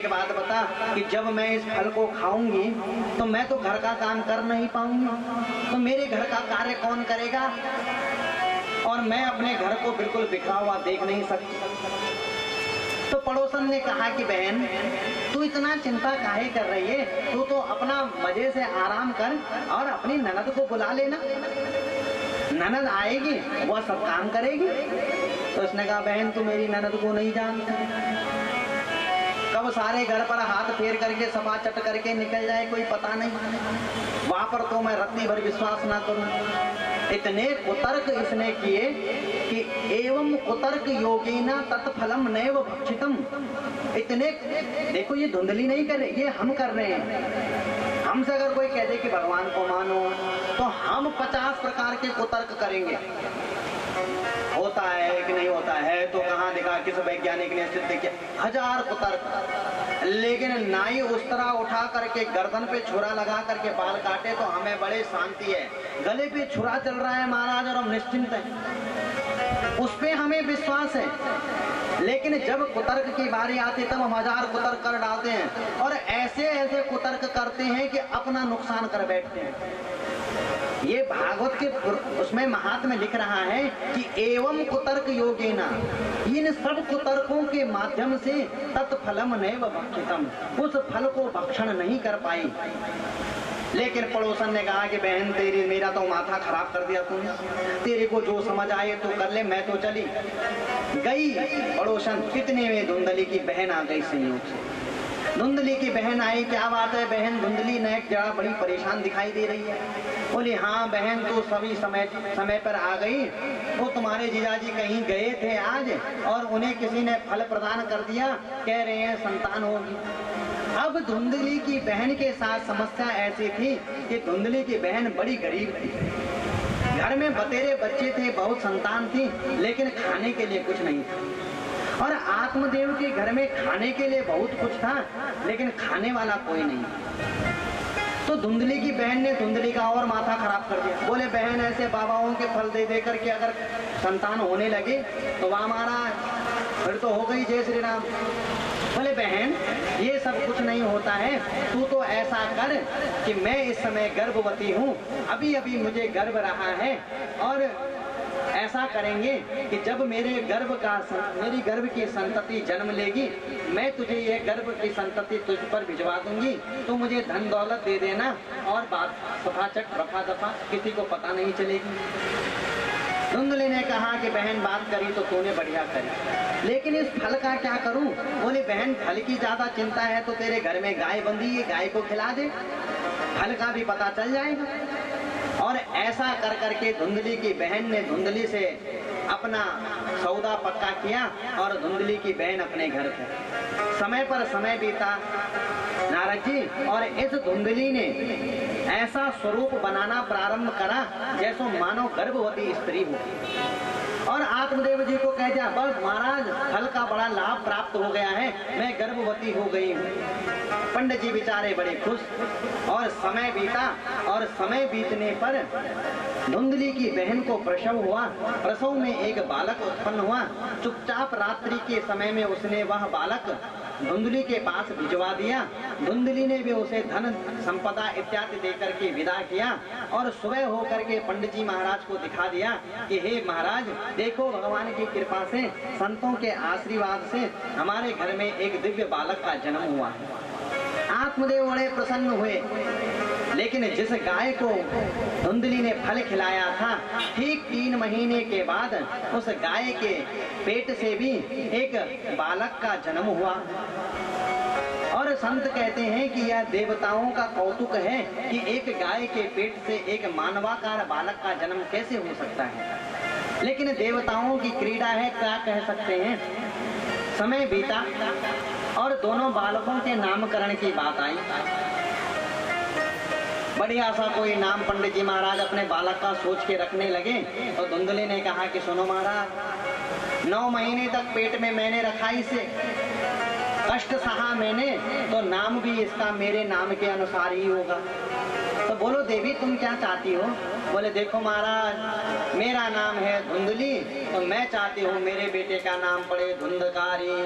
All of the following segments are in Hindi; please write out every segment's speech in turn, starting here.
के बात बता कि जब मैं इस फल को खाऊंगी तो मैं तो घर का काम कर नहीं पाऊंगी, तो मेरे घर का कार्य कौन करेगा, और मैं अपने घर को बिल्कुल बिखरा हुआ देख नहीं सकती। तो पड़ोसन ने कहा कि बहन तू इतना चिंता काहे कर रही है, तू तो अपना मजे से आराम कर और अपनी ननद को बुला लेना, ननद आएगी वह सब काम करेगी। तो उसने कहा बहन तू मेरी ननद को नहीं जानती, कब सारे घर पर हाथ फेर करके सफा चट करके निकल जाए कोई पता नहीं, वहां पर तो मैं रत्ती भर विश्वास ना करूं। इतने कुतर्क इसने किए कि एवं कुतर्क योगेना तत्फलम नैव भक्षितम। इतने देखो ये धुंधली नहीं कर रहे, ये हम कर रहे हैं। हमसे अगर कोई कह दे कि भगवान को मानो तो हम 50 प्रकार के कुतर्क करेंगे, होता है कि नहीं होता है, तो कहाँ देखा, किस वैज्ञानिक ने सिद्ध किया, 1000 कुतर्क। लेकिन नाई उस तरह उठा करके गर्दन पे छुरा लगा करके बाल काटे तो हमें बड़े शांति है, गले पे छुरा चल रहा है महाराज और हम निश्चिंत हैं, उस पे हमें विश्वास है। लेकिन जब कुतर्क की बारी आती तब हम 1000 कुतर्क कर डालते हैं और ऐसे ऐसे कुतर्क करते हैं कि अपना नुकसान कर बैठते हैं। ये भागवत के उसमें महात्म्य लिख रहा है कि एवं कुतर्क योगेना, इन सब कुतर्कों के माध्यम से तत्फलम नैव भक्षितम, उस फल को भक्षण नहीं कर पाई। लेकिन पड़ोसन ने कहा कि बहन तेरी मेरा तो माथा खराब कर दिया तूने, तेरे को जो समझ आए तो कर ले, मैं तो चली गई। पड़ोसन कितने में धुंधली की बहन आ गई संयोग से। धुंधली की बहन आई, क्या बात है बहन, धुंधली ने जरा बड़ी परेशान दिखाई दे रही है। बोली हाँ बहन तू सभी समय पर आ गई, वो तुम्हारे जीजाजी कहीं गए थे आज और उन्हें किसी ने फल प्रदान कर दिया, कह रहे हैं संतान होगी। अब धुंधली की बहन के साथ समस्या ऐसी थी कि धुंधली की बहन बड़ी गरीब थी, घर में बतेरे बच्चे थे, बहुत संतान थी, लेकिन खाने के लिए कुछ नहीं था। और आत्मदेव के घर में खाने के लिए बहुत कुछ था, लेकिन खाने वाला कोई नहीं। तो धुंधली की बहन ने धुंधली का और माथा खराब कर दिया। बोले बहन ऐसे बाबाओं के फल दे दे करके अगर संतान होने लगे तो वह हमारा फिर तो हो गई जय श्री राम। बोले बहन ये सब कुछ नहीं होता है, तू तो ऐसा कर कि मैं इस समय गर्भवती हूँ, अभी अभी मुझे गर्भ रहा है, और ऐसा करेंगे कि जब मेरी गर्भ की संतति जन्म लेगी, मैं तुझे ये गर्भ की संतति तुझ पर भिजवा दूंगी, तो मुझे धन दौलत दे देना और बात सफा चट रफा दफा, किसी को पता नहीं चलेगी। धुंधली ने कहा कि बहन बात करी तो तूने बढ़िया करी, लेकिन इस फल का क्या करूं। बोले बहन फल की ज्यादा चिंता है तो तेरे घर में गाय बंधी है, गाय को खिला दे, फल का भी पता चल जाएगा। और ऐसा कर करके धुंधली की बहन ने धुंधली से अपना सौदा पक्का किया और धुंधली की बहन अपने घर पे। समय पर समय बीता नारद जी, और इस धुंधली ने ऐसा स्वरूप बनाना प्रारंभ करा जैसो मानो गर्भवती स्त्री हो। और आत्मदेव जी को कह दिया बस महाराज फल का बड़ा लाभ प्राप्त हो गया है, मैं गर्भवती हो गई हूँ। पंडित जी बेचारे बड़े खुश। और समय बीता, और समय बीतने पर धुंधली की बहन को प्रसव हुआ। प्रसव में एक बालक उत्पन्न हुआ। चुपचाप रात्रि के समय में उसने वह बालक धुंधली के पास भिजवा दिया। धुंधली ने भी उसे धन संपदा इत्यादि देकर के विदा किया और सुबह होकर के पंडित जी महाराज को दिखा दिया कि हे महाराज देखो भगवान की कृपा से, संतों के आशीर्वाद से हमारे घर में एक दिव्य बालक का जन्म हुआ। आत्मदेव बड़े प्रसन्न हुए। लेकिन जिस गाय को धुंधली ने फल खिलाया था, ठीक 3 महीने के बाद उस गाय के पेट से भी एक बालक का जन्म हुआ। और संत कहते हैं कि यह देवताओं का कौतुक है कि एक गाय के पेट से एक मानवाकार बालक का जन्म कैसे हो सकता है। लेकिन देवताओं की क्रीड़ा है, क्या कह सकते हैं। समय बीता और दोनों बालकों के नामकरण की बात आई। बढ़िया सा कोई नाम पंडित जी महाराज अपने बालक का सोच के रखने लगे। तो धुंधली ने कहा कि सुनो महाराज, 9 महीने तक पेट में मैंने रखा, इसे कष्ट सहा मैंने, तो नाम भी इसका मेरे नाम के अनुसार ही होगा। तो बोलो देवी तुम क्या चाहती हो? बोले देखो महाराज, मेरा नाम है धुंधली, तो मैं चाहती हूँ मेरे बेटे का नाम पड़े धुंधकारी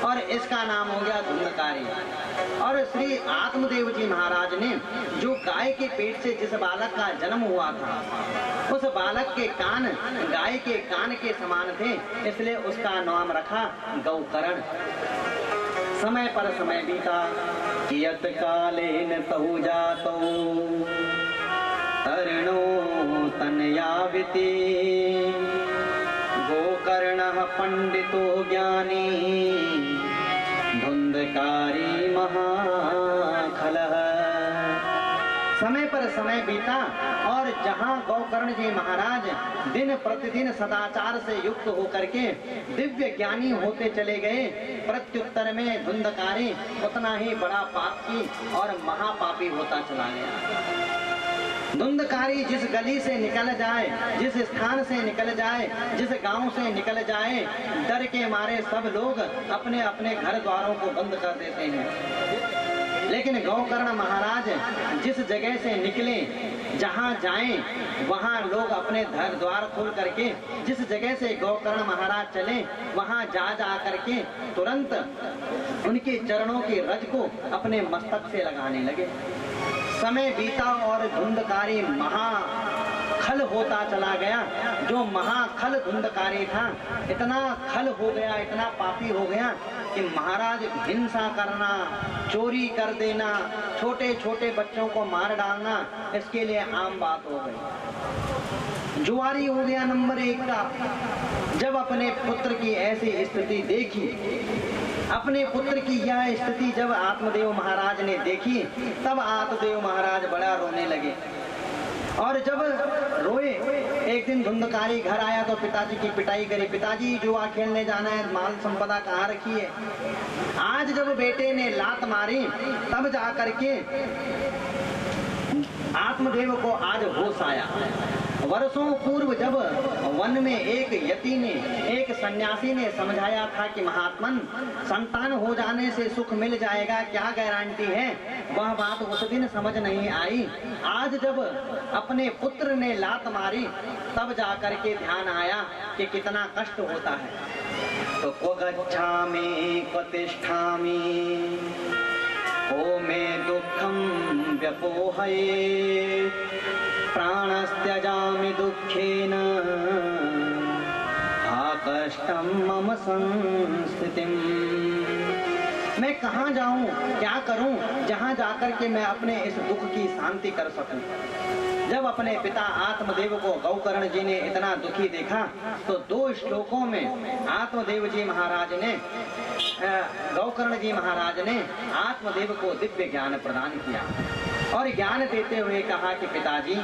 और इसका नाम हो गया धुंधकारी। और श्री आत्मदेव जी महाराज ने जो गाय के पेट से जिस बालक का जन्म हुआ था, उस बालक के कान गाय के कान के समान थे, इसलिए उसका नाम रखा गौकर्ण। समय पर समय बीता, कियत कालेन तहु जातो तरुणो तनयाविति, गोकर्णः पंडितो ज्ञानी धुंधकारी महाखलः। समय पर समय बीता और जहाँ गौकर्ण जी महाराज दिन प्रतिदिन सदाचार से युक्त होकर के दिव्य ज्ञानी होते चले गए, प्रत्युत्तर में धुंधकारी उतना ही बड़ा पापी और महापापी होता चला गया। धुंधकारी जिस गली से निकल जाए, जिस स्थान से निकल जाए, जिस गांव से निकल जाए, डर के मारे सब लोग अपने अपने घर द्वारों को बंद कर देते हैं। लेकिन गौकर्ण महाराज जिस जगह से निकले, जहाँ जाएं वहाँ लोग अपने घर द्वार खोल करके, जिस जगह से गौकर्ण महाराज चले वहाँ जा करके तुरंत उनके चरणों की रज को अपने मस्तक से लगाने लगे। समय बीता और धुंधकारी महाखल होता चला गया। जो महाखल धुंधकारी था, इतना खल हो गया, इतना पापी हो गया कि महाराज हिंसा करना, चोरी कर देना, छोटे छोटे बच्चों को मार डालना, इसके लिए आम बात हो गई। जुआरी हो गया नंबर 1 का। जब अपने पुत्र की ऐसी स्थिति देखी, अपने पुत्र की यह स्थिति जब आत्मदेव महाराज ने देखी, तब आत्मदेव महाराज बड़ा रोने लगे। और जब रोए, एक दिन धुंधकारी घर आया तो पिताजी की पिटाई करी। पिताजी जुआ खेलने जाना है, माल संपदा कहाँ रखी है? आज जब बेटे ने लात मारी, तब जा करके आत्मदेव को आज होश आया। वर्षों पूर्व जब वन में एक यति ने, एक सन्यासी ने समझाया था कि महात्मन, संतान हो जाने से सुख मिल जाएगा, क्या गारंटी है, वह बात उस दिन समझ नहीं आई। आज जब अपने पुत्र ने लात मारी, तब जाकर के ध्यान आया कि कितना कष्ट होता है। तो क्व गच्छामि क्व तिष्ठामि, ओ मे दुःखं व्यपोहये, प्राणस्त्यजामि दुःखेन, हा कष्टं मम संस्थितिम्। मैं कहाँ जाऊं, क्या करूं, जहाँ जाकर के मैं अपने इस दुख की शांति कर सकूं। जब अपने पिता आत्मदेव को गौकर्ण जी ने इतना दुखी देखा, तो 2 श्लोकों में आत्मदेव जी महाराज ने, गौकर्ण जी महाराज ने आत्मदेव को दिव्य ज्ञान प्रदान किया और ज्ञान देते हुए कहा कि पिताजी,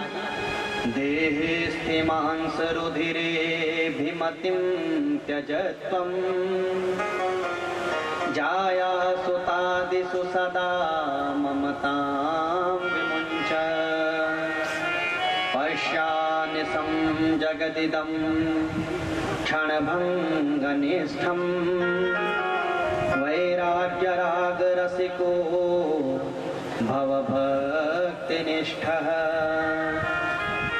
देहे स्थिमांस रुधिरे भिमतिं त्यजत्वं, जाया सुतादिषु सदा ममतां विमुञ्च, पश्यानिशं जगदिदं क्षणभङ्गनिष्ठं, वैराग्यरागरसिको भवभक्तिनिष्ठः।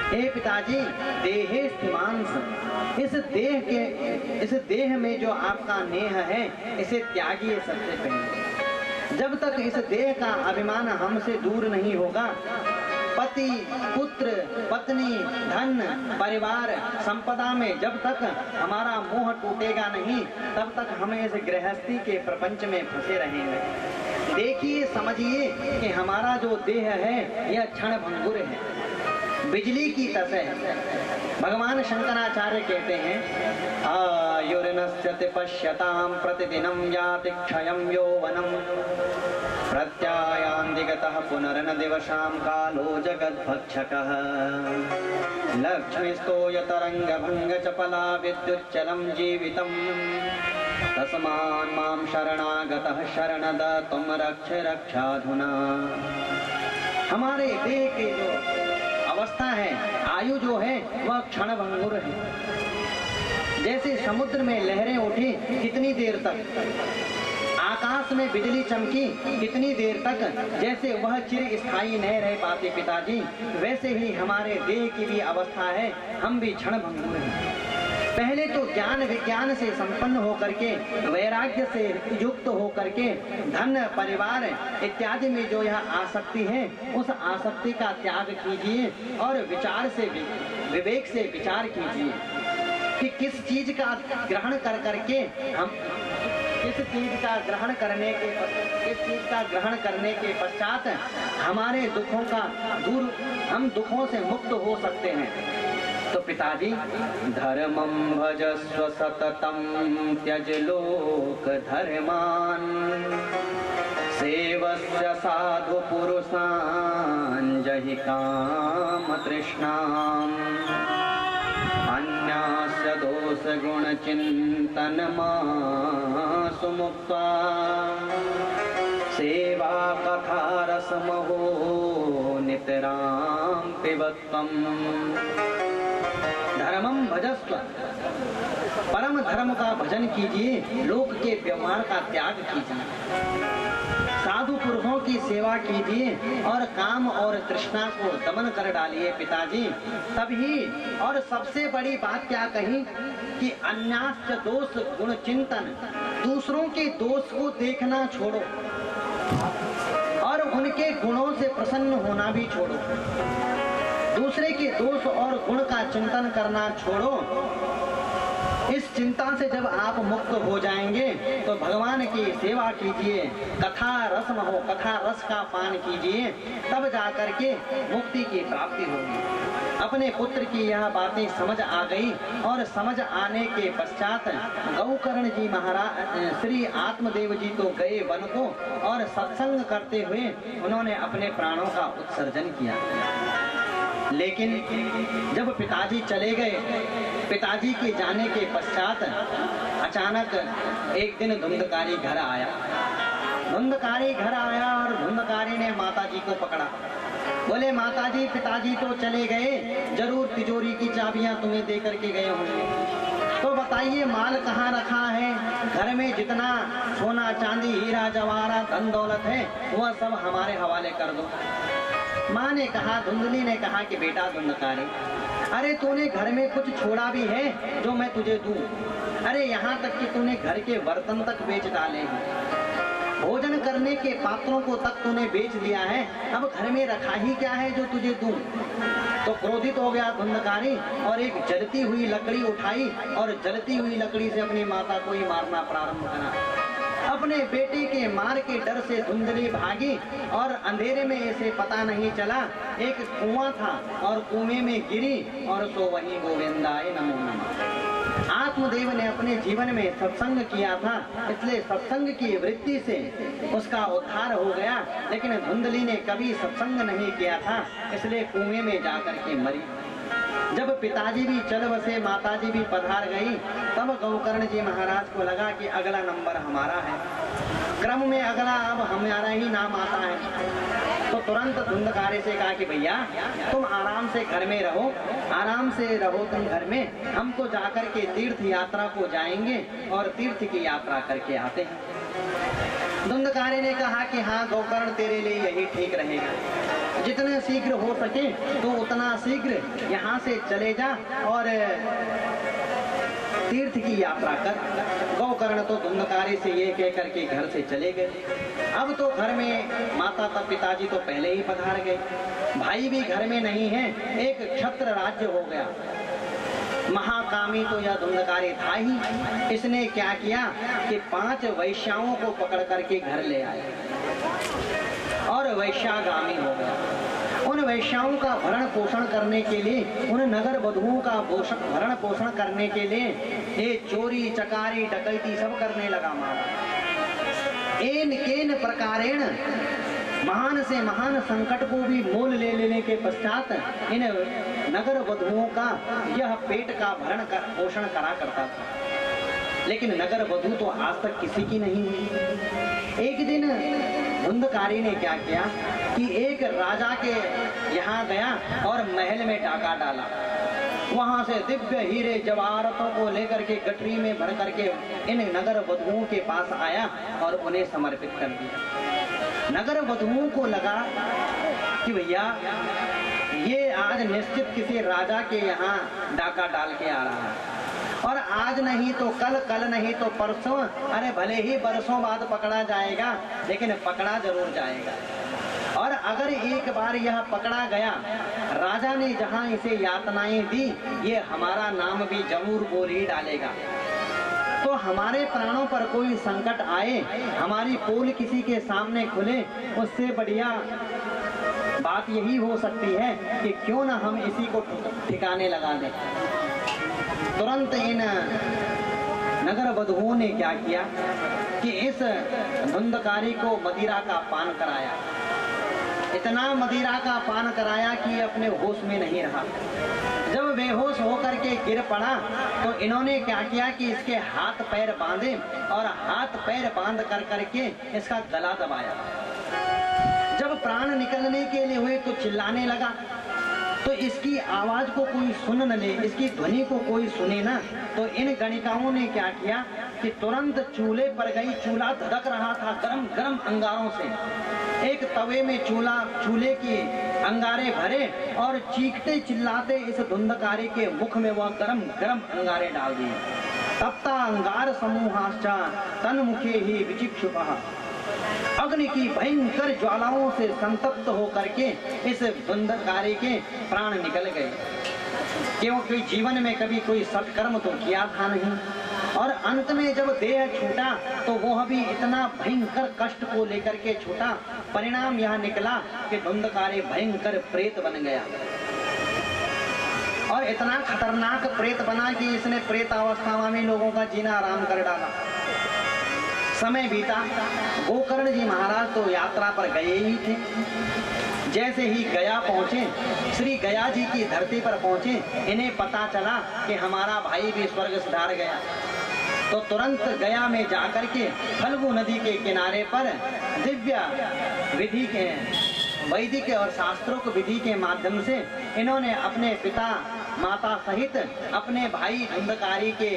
हे पिताजी, देहे स्थिमांस, इस देह में जो आपका नेह है, इसे त्यागिए सबसे पहले। जब तक इस देह का अभिमान हमसे दूर नहीं होगा, पति, पुत्र, पत्नी, धन, परिवार, संपदा में जब तक हमारा मोह टूटेगा नहीं, तब तक हम इस गृहस्थी के प्रपंच में फंसे रहेंगे। देखिए, समझिए कि हमारा जो देह है यह क्षण भंगुर है, बिजली की तरह है। भगवान शंकराचार्य कहते हैं, आयुर्नश्यति पश्यतां प्रतिदिनं याति क्षयं यौवनं, प्रत्यायान्ति गतः पुनर्न दिवसां कालो जगद्भक्षकः, लक्ष्मीस्तो यतरङ्गभङ्गचपला विद्युच्चलं जीवितं, तस्मान् मां शरणागतः शरणद त्वं रक्ष रक्षाधुना। हमारे देह के जो अवस्था है, आयु जो है, वह क्षण भंगुर है। जैसे समुद्र में लहरें उठी, कितनी देर तक, आकाश में बिजली चमकी कितनी देर तक, जैसे वह चिर स्थायी न रह पाते पिताजी, वैसे ही हमारे देह की भी अवस्था है, हम भी क्षण भंगुर हैं। पहले तो ज्ञान विज्ञान से संपन्न होकर के, वैराग्य से युक्त होकर के, धन परिवार इत्यादि में जो यह आसक्ति है, उस आसक्ति का त्याग कीजिए और विचार से विवेक से विचार कीजिए कि किस चीज का ग्रहण कर करके हम किस चीज का ग्रहण करने के पश्चात हमारे दुखों का दूर, हम दुखों से मुक्त हो सकते हैं। तो पिताजी, धर्मं भजस्व सततं त्यज लोक धर्मान, सेवस्य साधु पुरुषान् जहि काम तृष्णाम्, अन्यास्य दोष गुण चिंतन मासु मुक्त्वा, सेवा कथा रसमहो नितरां पिबत्वम्। धर्मं भजस्व, परम धर्म का भजन कीजिए, लोक के व्यवहार का त्याग कीजिए, साधु पुरुषों की सेवा कीजिए और काम और तृष्णा को दमन कर डालिए पिताजी। तभी, और सबसे बड़ी बात क्या कही कि अन्यास्य दोष गुण चिंतन, दूसरों के दोष को देखना छोड़ो और उनके गुणों से प्रसन्न होना भी छोड़ो। दूसरे के दोष और गुण का चिंतन करना छोड़ो। इस चिंता से जब आप मुक्त हो जाएंगे तो भगवान की सेवा कीजिए, कथा रसम हो, कथा रस का पान कीजिए, तब जाकर के मुक्ति की प्राप्ति होगी। अपने पुत्र की यह बातें समझ आ गई और समझ आने के पश्चात गौकर्ण जी महाराज, श्री आत्मदेव जी तो गए वन को और सत्संग करते हुए उन्होंने अपने प्राणों का उत्सर्जन किया। लेकिन जब पिताजी चले गए, पिताजी के जाने के पश्चात अचानक एक दिन धुंधकारी घर आया। धुंधकारी घर आया और धुंधकारी ने माताजी को पकड़ा। बोले, माताजी, पिताजी तो चले गए, जरूर तिजोरी की चाबियां तुम्हें दे करके गए होंगे, तो बताइए माल कहाँ रखा है? घर में जितना सोना चांदी हीरा जवाहरात धन दौलत है वह सब हमारे हवाले कर दो। माँ ने कहा, धुंधली ने कहा कि बेटा धुंधकारी, अरे तूने घर में कुछ छोड़ा भी है जो मैं तुझे दूं? अरे यहाँ तक कि तूने घर के बर्तन तक बेच डाले हैं, भोजन करने के पात्रों को तक तूने बेच दिया है, अब घर में रखा ही क्या है जो तुझे दूं? तो क्रोधित हो गया धुंधकारी और एक जलती हुई लकड़ी उठाई और जलती हुई लकड़ी से अपनी माता को ही मारना प्रारंभ करा। अपने बेटे के मार के डर से धुंधली भागी और अंधेरे में इसे पता नहीं चला एक कुआं था और कुएं में गिरी और सो वही गोविंदाय नमो नमः। आत्मदेव ने अपने जीवन में सत्संग किया था, इसलिए सत्संग की वृत्ति से उसका उद्धार हो गया, लेकिन धुंधली ने कभी सत्संग नहीं किया था, इसलिए कुएं में जाकर के मरी। जब पिताजी भी चल बसे, माताजी भी पधार गई, तब गौकर्ण जी महाराज को लगा कि अगला नंबर हमारा है, क्रम में अगला अब हमारा ही नाम आता है। तो तुरंत धुंधकारी से कहा कि भैया तुम आराम से घर में रहो, आराम से रहो तुम घर में, हम तो जाकर के तीर्थ यात्रा को जाएंगे और तीर्थ की यात्रा करके आते हैं। धुंधकारी ने कहा कि हाँ गौकर्ण, तेरे लिए यही ठीक रहेगा, जितना शीघ्र हो सके तो उतना शीघ्र यहाँ से चले जा और तीर्थ की यात्रा कर। गौकर्ण तो धुंधकारी से ये कह करके घर से चले गए। अब तो घर में माता का पिताजी तो पहले ही पधार गए, भाई भी घर में नहीं है, एक क्षत्र राज्य हो गया। महाकामी तो यह धुंधकारी था ही। इसने क्या किया कि 5 वैश्याओं को पकड़ करके घर ले आया और वैश्यागामी हो गया। उन वैश्याओं का भरण पोषण करने के लिए, उन नगर वधुओं का भरण पोषण करने के लिए ये चोरी चकारी डकैती सब करने लगा। मारा एन केन प्रकारेण महान से महान संकट को भी मोल ले लेने के पश्चात इन नगर वधुओं का यह पेट का भरण पोषण करा करता था। लेकिन नगर वधु तो आज तक किसी की नहीं हुई। एक दिन धुंधकारी ने क्या किया कि एक राजा के यहाँ गया और महल में डाका डाला। वहां से दिव्य हीरे जवाहरातों को लेकर के गठरी में भर करके इन नगर वधुओं के पास आया और उन्हें समर्पित कर दिया। नगर वधुओं को लगा कि भैया ये आज निश्चित किसी राजा के यहाँ डाका डाल के आ रहा है, और आज नहीं तो कल, कल नहीं तो परसों, अरे भले ही बरसों बाद पकड़ा जाएगा लेकिन पकड़ा जरूर जाएगा। और अगर एक बार यह पकड़ा गया, राजा ने जहां इसे यातनाएं दी, ये हमारा नाम भी जरूर बोल ही डालेगा। तो हमारे प्राणों पर कोई संकट आए, हमारी पोल किसी के सामने खुले, उससे बढ़िया बात यही हो सकती है कि क्यों ना हम इसी को ठिकाने लगा दें। तुरंत इन नगर वधुओं ने क्या किया कि इस धुंधकारी को मदिरा का पान कराया। इतना मदिरा का पान कराया कि अपने होश में नहीं रहा। जब बेहोश होकर के गिर पड़ा तो इन्होंने क्या किया कि इसके हाथ पैर बांधे और हाथ पैर बांध कर करके इसका गला दबाया। जब प्राण निकलने के लिए हुए तो चिल्लाने लगा, तो इसकी आवाज को कोई सुन न ले, इसकी ध्वनि को कोई सुने ना, तो इन गणिकाओं ने क्या किया कि तुरंत चूल्हे पर गई। चूल्हा धड़क रहा था गरम गरम अंगारों से। एक तवे में चूल्हे के अंगारे भरे और चीखते चिल्लाते इस धुंधकारी के मुख में वह गरम गरम अंगारे डाल दिए। तप्ता अंगार समूहाश्चा तन्मुखे ही विचिक्षुपः। अग्नि की भयंकर ज्वालाओं से संतप्त होकर के इस धुंधकारी के प्राण निकल गए, क्योंकि जीवन में कभी कोई सत्कर्म तो किया था नहीं। और अंत में जब देह छूटा तो वह भी इतना भयंकर कष्ट को लेकर के छूटा। परिणाम यह निकला कि धुंधकारी भयंकर प्रेत बन गया, और इतना खतरनाक प्रेत बना कि इसने प्रेत अवस्था में लोगों का जीना आराम कर डाला। समय बीता, गोकर्ण जी महाराज तो यात्रा पर गए ही थे। जैसे ही गया पहुंचे, श्री गया जी की धरती पर पहुंचे, इन्हें पता चला कि हमारा भाई भी स्वर्ग सिधार गया। तो तुरंत गया में जाकर के फल्गु नदी के किनारे पर दिव्य विधि के, वैदिक और शास्त्रोक्त विधि के माध्यम से इन्होंने अपने पिता माता सहित अपने भाई धुंधकारी के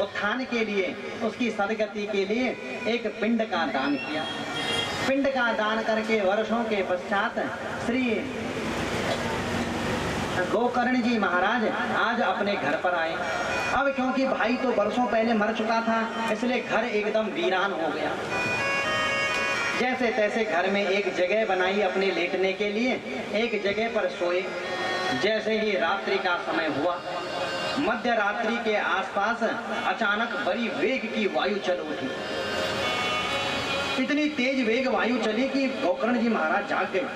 उत्थान के लिए, उसकी सदगति के लिए एक पिंड का दान किया। पिंड का दान करके वर्षों के पश्चात श्री गोकर्ण जी महाराज आज अपने घर पर आए। अब क्योंकि भाई तो वर्षों पहले मर चुका था, इसलिए घर एकदम वीरान हो गया। जैसे तैसे घर में एक जगह बनाई अपने लेटने के लिए, एक जगह पर सोए। जैसे ही रात्रि का समय हुआ, मध्य रात्रि के आसपास अचानक बड़ी वेग की वायु चल उठी। इतनी तेज वेग वायु चली कि गोकर्ण जी महाराज जाग गए।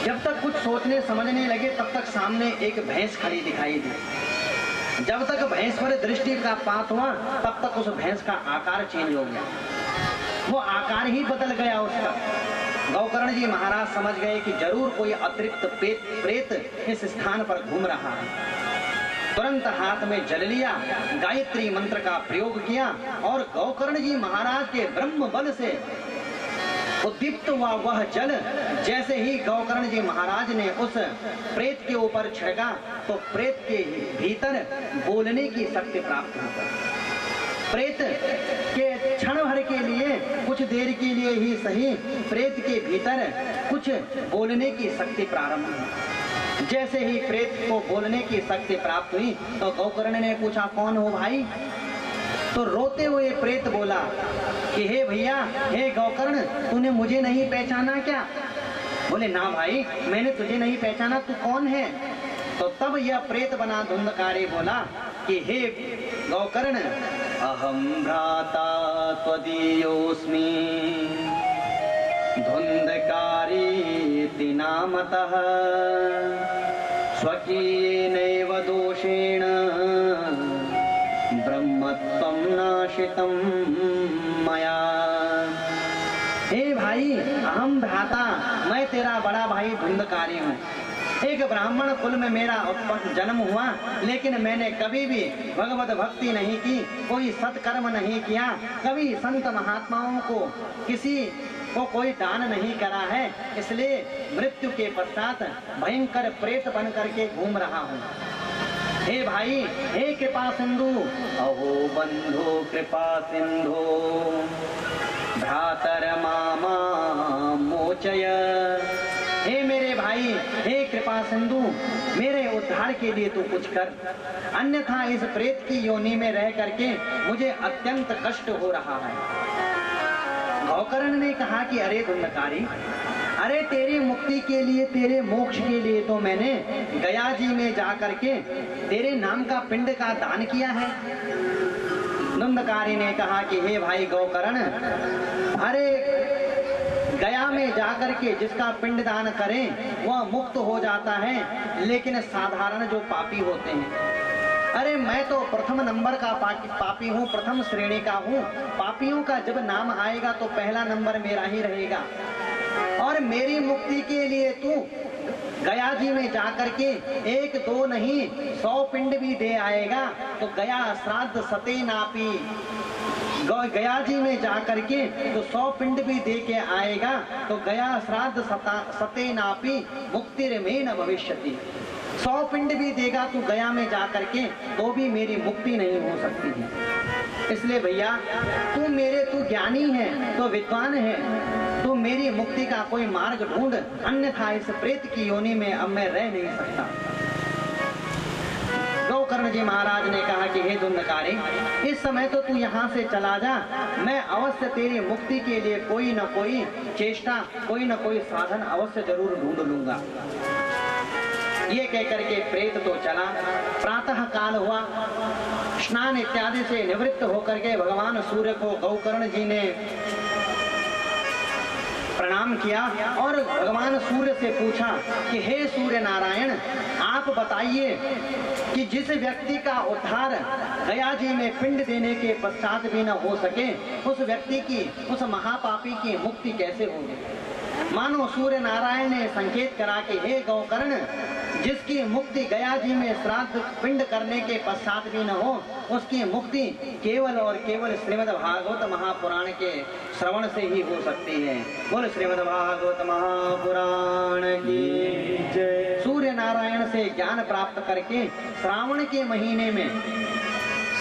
जब तक कुछ सोचने समझने लगे तब तक सामने एक भैंस खड़ी दिखाई दी। जब तक भैंस पर दृष्टि का पात हुआ तब तक उस भैंस का आकार चेंज हो गया, वो आकार ही बदल गया उसका। गोकर्ण जी महाराज समझ गए कि जरूर कोई अतिरिक्त प्रेत इस स्थान पर घूम रहा है। तुरंत हाथ में जल लिया, गायत्री मंत्र का प्रयोग किया और गोकर्ण जी महाराज के ब्रह्म बल से उद्दीप्त हुआ वह जल जैसे ही गोकर्ण जी महाराज ने उस प्रेत के ऊपर छिड़का तो प्रेत के भीतर बोलने की शक्ति प्राप्त हुई। प्रेत के क्षण भर के लिए, कुछ देर के लिए ही सही, प्रेत के भीतर कुछ बोलने की शक्ति प्रारंभ हुई। जैसे ही प्रेत को बोलने की शक्ति प्राप्त हुई तो गोकर्ण ने पूछा, कौन हो भाई? तो रोते हुए प्रेत बोला कि हे भैया, हे गोकर्ण, तूने मुझे नहीं पहचाना क्या? बोले, ना भाई, मैंने तुझे नहीं पहचाना, तू कौन है? तो तब यह प्रेत बना धुंधकारी बोला कि हे गोकर्ण, अहम भ्राता त्वदीयोऽस्मि धुंधकारी नामतः स्वकीयेनैव दोषेण ब्रह्मत्वं नाशितं मया। हे भाई, अहम भ्राता, मैं तेरा बड़ा भाई धुंधकारी हूँ। एक ब्राह्मण कुल में मेरा जन्म हुआ, लेकिन मैंने कभी भी भगवत भक्ति नहीं की, कोई सत्कर्म नहीं किया, कभी संत महात्माओं को किसी को कोई दान नहीं करा है, इसलिए मृत्यु के पश्चात भयंकर प्रेत बन करके घूम रहा हूँ। हे भाई, हे कृपा सिंधु, अहो बंधु कृपा सिंधु, भ्रातर मामा मोचय। हे मेरे भाई, हे कृपा सिंधु, मेरे उद्धार के लिए तू कुछ कर, अन्यथा इस प्रेत की योनि में रह करके मुझे अत्यंत कष्ट हो रहा है। गौकर्ण ने कहा कि अरे धुंधकारी, अरे तेरी मुक्ति के लिए, तेरे मोक्ष के लिए तो मैंने गया जी में जा करके तेरे नाम का पिंड का दान किया है। धुंधकारी ने कहा कि हे भाई गौकर्ण, अरे गया में जाकर के जिसका पिंड दान करें वह मुक्त हो जाता है, लेकिन साधारण जो पापी होते हैं, अरे मैं तो प्रथम नंबर का पापी हूँ, प्रथम श्रेणी का हूँ। पापियों का जब नाम आएगा तो पहला नंबर मेरा ही रहेगा। और मेरी मुक्ति के लिए तू गया जी में जाकर के 1 2 नहीं 100 पिंड भी दे आएगा तो गया श्राद्ध सते नापी। गया जी में जाकर के तो 100 पिंड भी दे के आएगा तो गया श्राद्ध सते नापी मुक्तिर में न भविष्यति। 100 पिंड भी देगा तू गया में जाकर के तो भी मेरी मुक्ति नहीं हो सकती है। इसलिए भैया तू ज्ञानी है, तो विद्वान है, तू मेरी मुक्ति का कोई मार्ग ढूंढ, अन्यथा इस प्रेत की योनि में अब मैं रह नहीं सकता। गौकर्ण जी महाराज ने कहा कि हे धुंधकारी, इस समय तो तू यहाँ से चला जा, मैं अवश्य तेरी मुक्ति के लिए कोई न कोई चेष्टा, कोई न कोई साधन अवश्य जरूर ढूंढ लूंगा। ये कहकर के प्रेत तो चला। प्रातः काल हुआ, स्नान इत्यादि से निवृत्त होकर के भगवान सूर्य को गौकर्ण जी ने प्रणाम किया और भगवान सूर्य से पूछा कि हे सूर्य नारायण, आप बताइए कि जिस व्यक्ति का उद्धार गया जी में पिंड देने के पश्चात भी न हो सके, उस व्यक्ति की, उस महापापी की मुक्ति कैसे होगी। मानो सूर्य नारायण ने संकेत करा कि हे गौकर्ण, जिसकी मुक्ति गया जी में श्राद्ध पिंड करने के पश्चात भी न हो, उसकी मुक्ति केवल और केवल श्रीमद् भागवत महापुराण के श्रवण से ही हो सकती है। बोल श्रीमद् भागवत महापुराण की जय। सूर्य नारायण से ज्ञान प्राप्त करके श्रावण के महीने में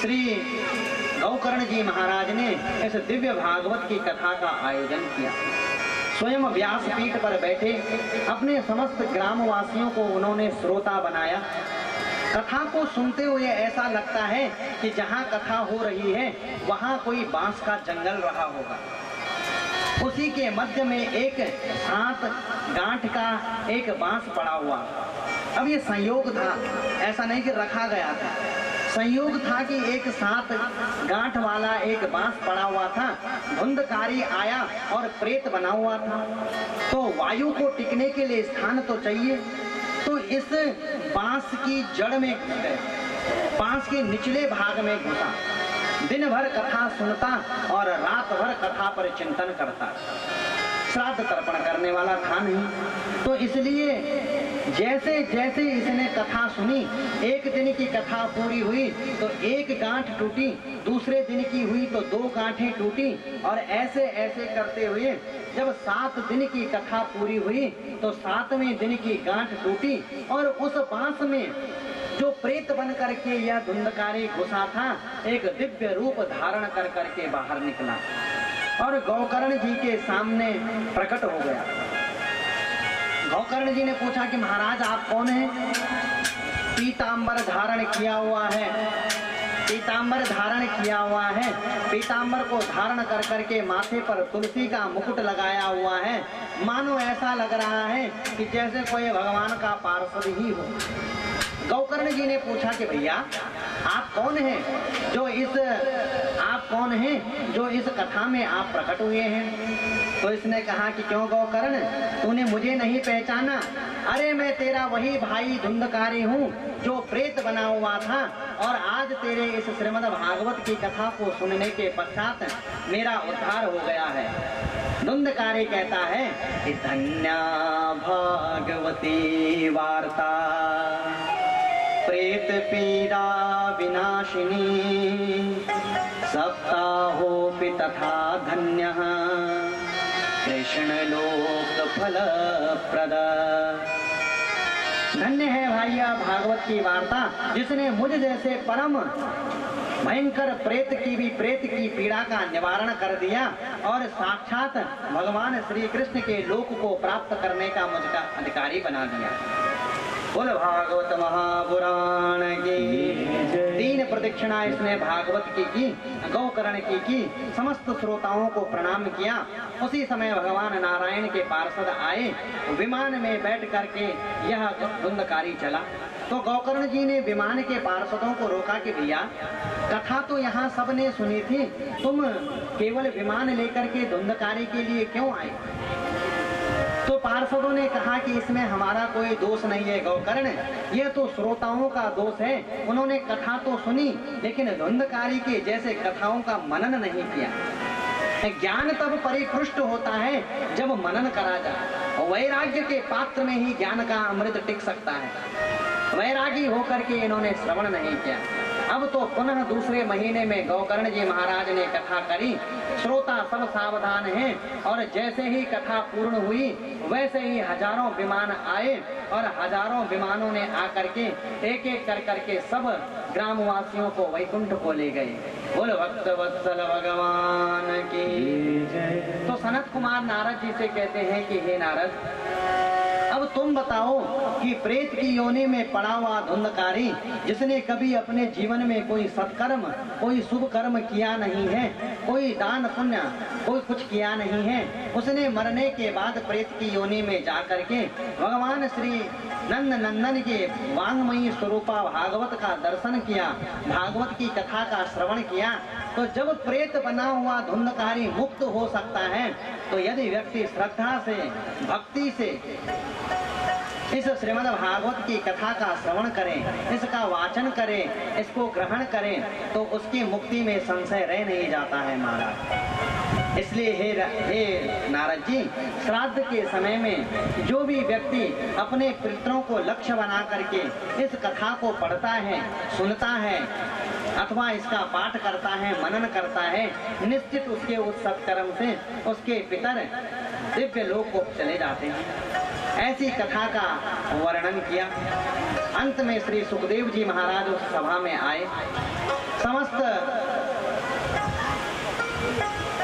श्री गौकर्ण जी महाराज ने इस दिव्य भागवत की कथा का आयोजन किया। स्वयं व्यासपीठ पर बैठे अपने समस्त ग्रामवासियों को उन्होंने श्रोता बनाया। कथा को सुनते हुए ऐसा लगता है कि जहाँ कथा हो रही है वहाँ कोई बांस का जंगल रहा होगा। उसी के मध्य में एक 7 गांठ का एक बांस पड़ा हुआ। अब ये संयोग था, ऐसा नहीं कि रखा गया था, संयोग था कि एक 7 गांठ वाला एक बांस पड़ा हुआ था। धुंधकारी आया और प्रेत बना हुआ था, तो वायु को टिकने के लिए स्थान तो चाहिए, तो इस बांस की जड़ में घुस गए, बांस के निचले भाग में घुसा। दिन भर कथा सुनता और रात भर कथा पर चिंतन करता। श्राद्ध तर्पण करने वाला था नहीं, तो इसलिए जैसे जैसे इसने कथा सुनी, एक दिन की कथा पूरी हुई तो एक गांठ टूटी, दूसरे दिन की हुई तो 2 गांठें टूटी, और ऐसे ऐसे करते हुए जब 7 दिन की कथा पूरी हुई तो 7वें दिन की गांठ टूटी, और उस बांस में जो प्रेत बन करके यह धुंधकारी घुसा था, एक दिव्य रूप धारण कर करके बाहर निकला और गौकर्ण जी के सामने प्रकट हो गया। गौकर्ण जी ने पूछा कि महाराज आप कौन हैं? पीतांबर धारण किया हुआ है, पीतांबर धारण किया हुआ है, पीतांबर को धारण कर करके माथे पर तुलसी का मुकुट लगाया हुआ है। मानो ऐसा लग रहा है कि जैसे कोई भगवान का पार्षद ही हो। गौकर्ण जी ने पूछा कि भैया आप कौन हैं जो इस कथा में आप प्रकट हुए हैं? तो इसने कहा कि क्यों गौकर्ण, तूने मुझे नहीं पहचाना? अरे मैं तेरा वही भाई धुंधकारी हूँ जो प्रेत बना हुआ था, और आज तेरे इस श्रीमद् भागवत की कथा को सुनने के पश्चात मेरा उद्धार हो गया है। धुंधकारी कहता है कि धन्या भागवती वार्ता प्रेत पीड़ा विनाशिनी, सप्ताहोऽपि तथा धन्यः कृष्ण लोक फल प्रद। धन्य है भैया भागवत की वार्ता, जिसने मुझ जैसे परम भयंकर प्रेत की पीड़ा का निवारण कर दिया और साक्षात भगवान श्री कृष्ण के लोक को प्राप्त करने का मुझका अधिकारी बना दिया। बोल भागवत महापुराण की। 3 प्रदक्षिणा इसने भागवत की, गौकर्ण की, समस्त श्रोताओं को प्रणाम किया। उसी समय भगवान नारायण के पार्षद आए, विमान में बैठ करके यह धुंधकारी चला। तो गौकर्ण जी ने विमान के पार्षदों को रोका कि भैया, कथा तो यहाँ सबने सुनी थी, तुम केवल विमान लेकर के धुंधकारी के लिए क्यों आए? तो पार्षदों ने कहा कि इसमें हमारा कोई दोष नहीं है गौकर्ण, यह तो श्रोताओं का दोष है। उन्होंने कथा तो सुनी लेकिन धुंधकारी के जैसे कथाओं का मनन नहीं किया। ज्ञान तब परिपुष्ट होता है जब मनन करा जाए। वैराग्य के पात्र में ही ज्ञान का अमृत टिक सकता है। वैरागी होकर के इन्होंने श्रवण नहीं किया। अब तो पुनः दूसरे महीने में गौकर्ण जी महाराज ने कथा करी। श्रोता सब सावधान हैं और जैसे ही कथा पूर्ण हुई वैसे ही हजारों विमान आए और हजारों विमानों ने आकर के एक एक कर करके सब ग्रामवासियों को वैकुंठ को ले गए। बोल भक्त वत्सल भगवान की जय। तो सनत कुमार नारद जी से कहते हैं कि हे नारद, अब तुम बताओ कि प्रेत की योनि में पड़ा हुआ धुंधकारी, जिसने कभी अपने जीवन में कोई सत्कर्म, कोई शुभ कर्म किया नहीं है, कोई दान पुण्य, कोई कुछ किया नहीं है, उसने मरने के बाद प्रेत की योनि में जाकर के भगवान श्री नंद नंदन के वांगमयी स्वरूपा भागवत का दर्शन किया, भागवत की कथा का श्रवण किया। तो जब प्रेत बना हुआ धुंधकारी मुक्त हो सकता है, तो यदि व्यक्ति श्रद्धा से, भक्ति से इस श्रीमद् भागवत की कथा का श्रवण करें, इसका वाचन करें, इसको ग्रहण करें, तो उसकी मुक्ति में संशय रह नहीं जाता है महाराज। इसलिए हे नारद जी, श्राद्ध के समय में जो भी व्यक्ति अपने पितरों को लक्ष्य बना करके इस कथा को पढ़ता है, सुनता है अथवा इसका पाठ करता है, मनन करता है, निश्चित उसके उस सत्कर्म से उसके पितर दिव्य लोक को चले जाते हैं। ऐसी कथा का वर्णन किया। अंत में श्री सुखदेव जी महाराज उस सभा में आए। समस्त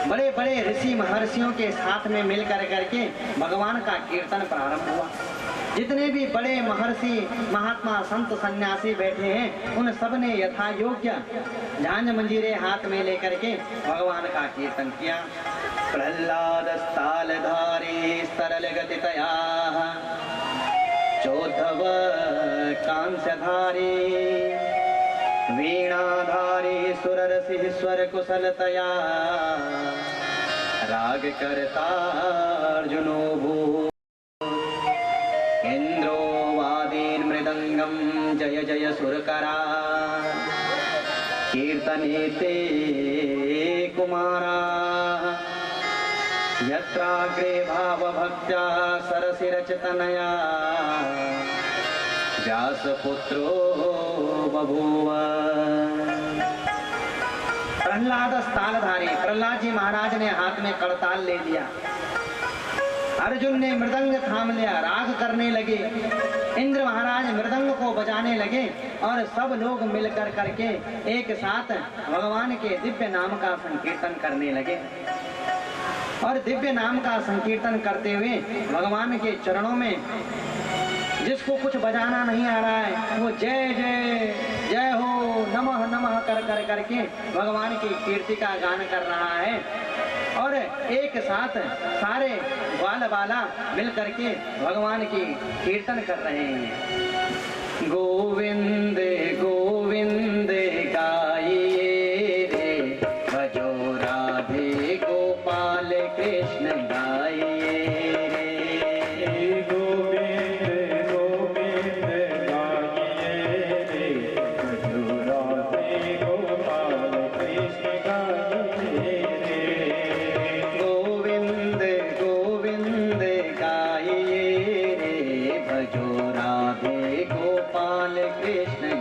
बड़े बड़े ऋषि महर्षियों के साथ में मिलकर करके भगवान का कीर्तन प्रारंभ हुआ। जितने भी बड़े महर्षि, महात्मा, संत, सन्यासी बैठे हैं, उन सब ने यथा योग्य झांझ मंजीरे हाथ में लेकर के भगवान का कीर्तन किया। प्रहलाद स्थालधारी सरल गतितया चौद्धव कांस्यधारी वीणाधारी सुररसि स्वर कुशलतया राग करता अर्जुनो भू इंद्रो वादीन मृदंगम जय जय सुरकरा कीर्तने ते कुमारा यत्राग्रे भावभक्त्या सरसिरचतनया व्यासपुत्रो बभूव। प्रहलाद स्थालधारी, प्रहलाद जी महाराज ने हाथ में करताल ले लिया। अर्जुन ने मृदंग थाम लिया, राग करने लगे। इंद्र महाराज मृदंग को बजाने लगे और सब लोग मिलकर करके एक साथ भगवान के दिव्य नाम का संकीर्तन करने लगे। और दिव्य नाम का संकीर्तन करते हुए भगवान के चरणों में, जिसको कुछ बजाना नहीं आ रहा है वो जय जय जय हो नमः नमः कर करके भगवान की कीर्ति का गान कर रहा है। और एक साथ सारे ग्वाल बाला मिल करके भगवान की कीर्तन कर रहे हैं। गोविंद गोविंद गाइए रे, भजो राधे गोपाल कृष्ण गाइए रे। गोविंद गोविंद गाइए रे, भजो राधे गोपाल कृष्ण गाइए रे। गोविंद गोविंद गाइए रे, भजो राधे गोपाल कृष्ण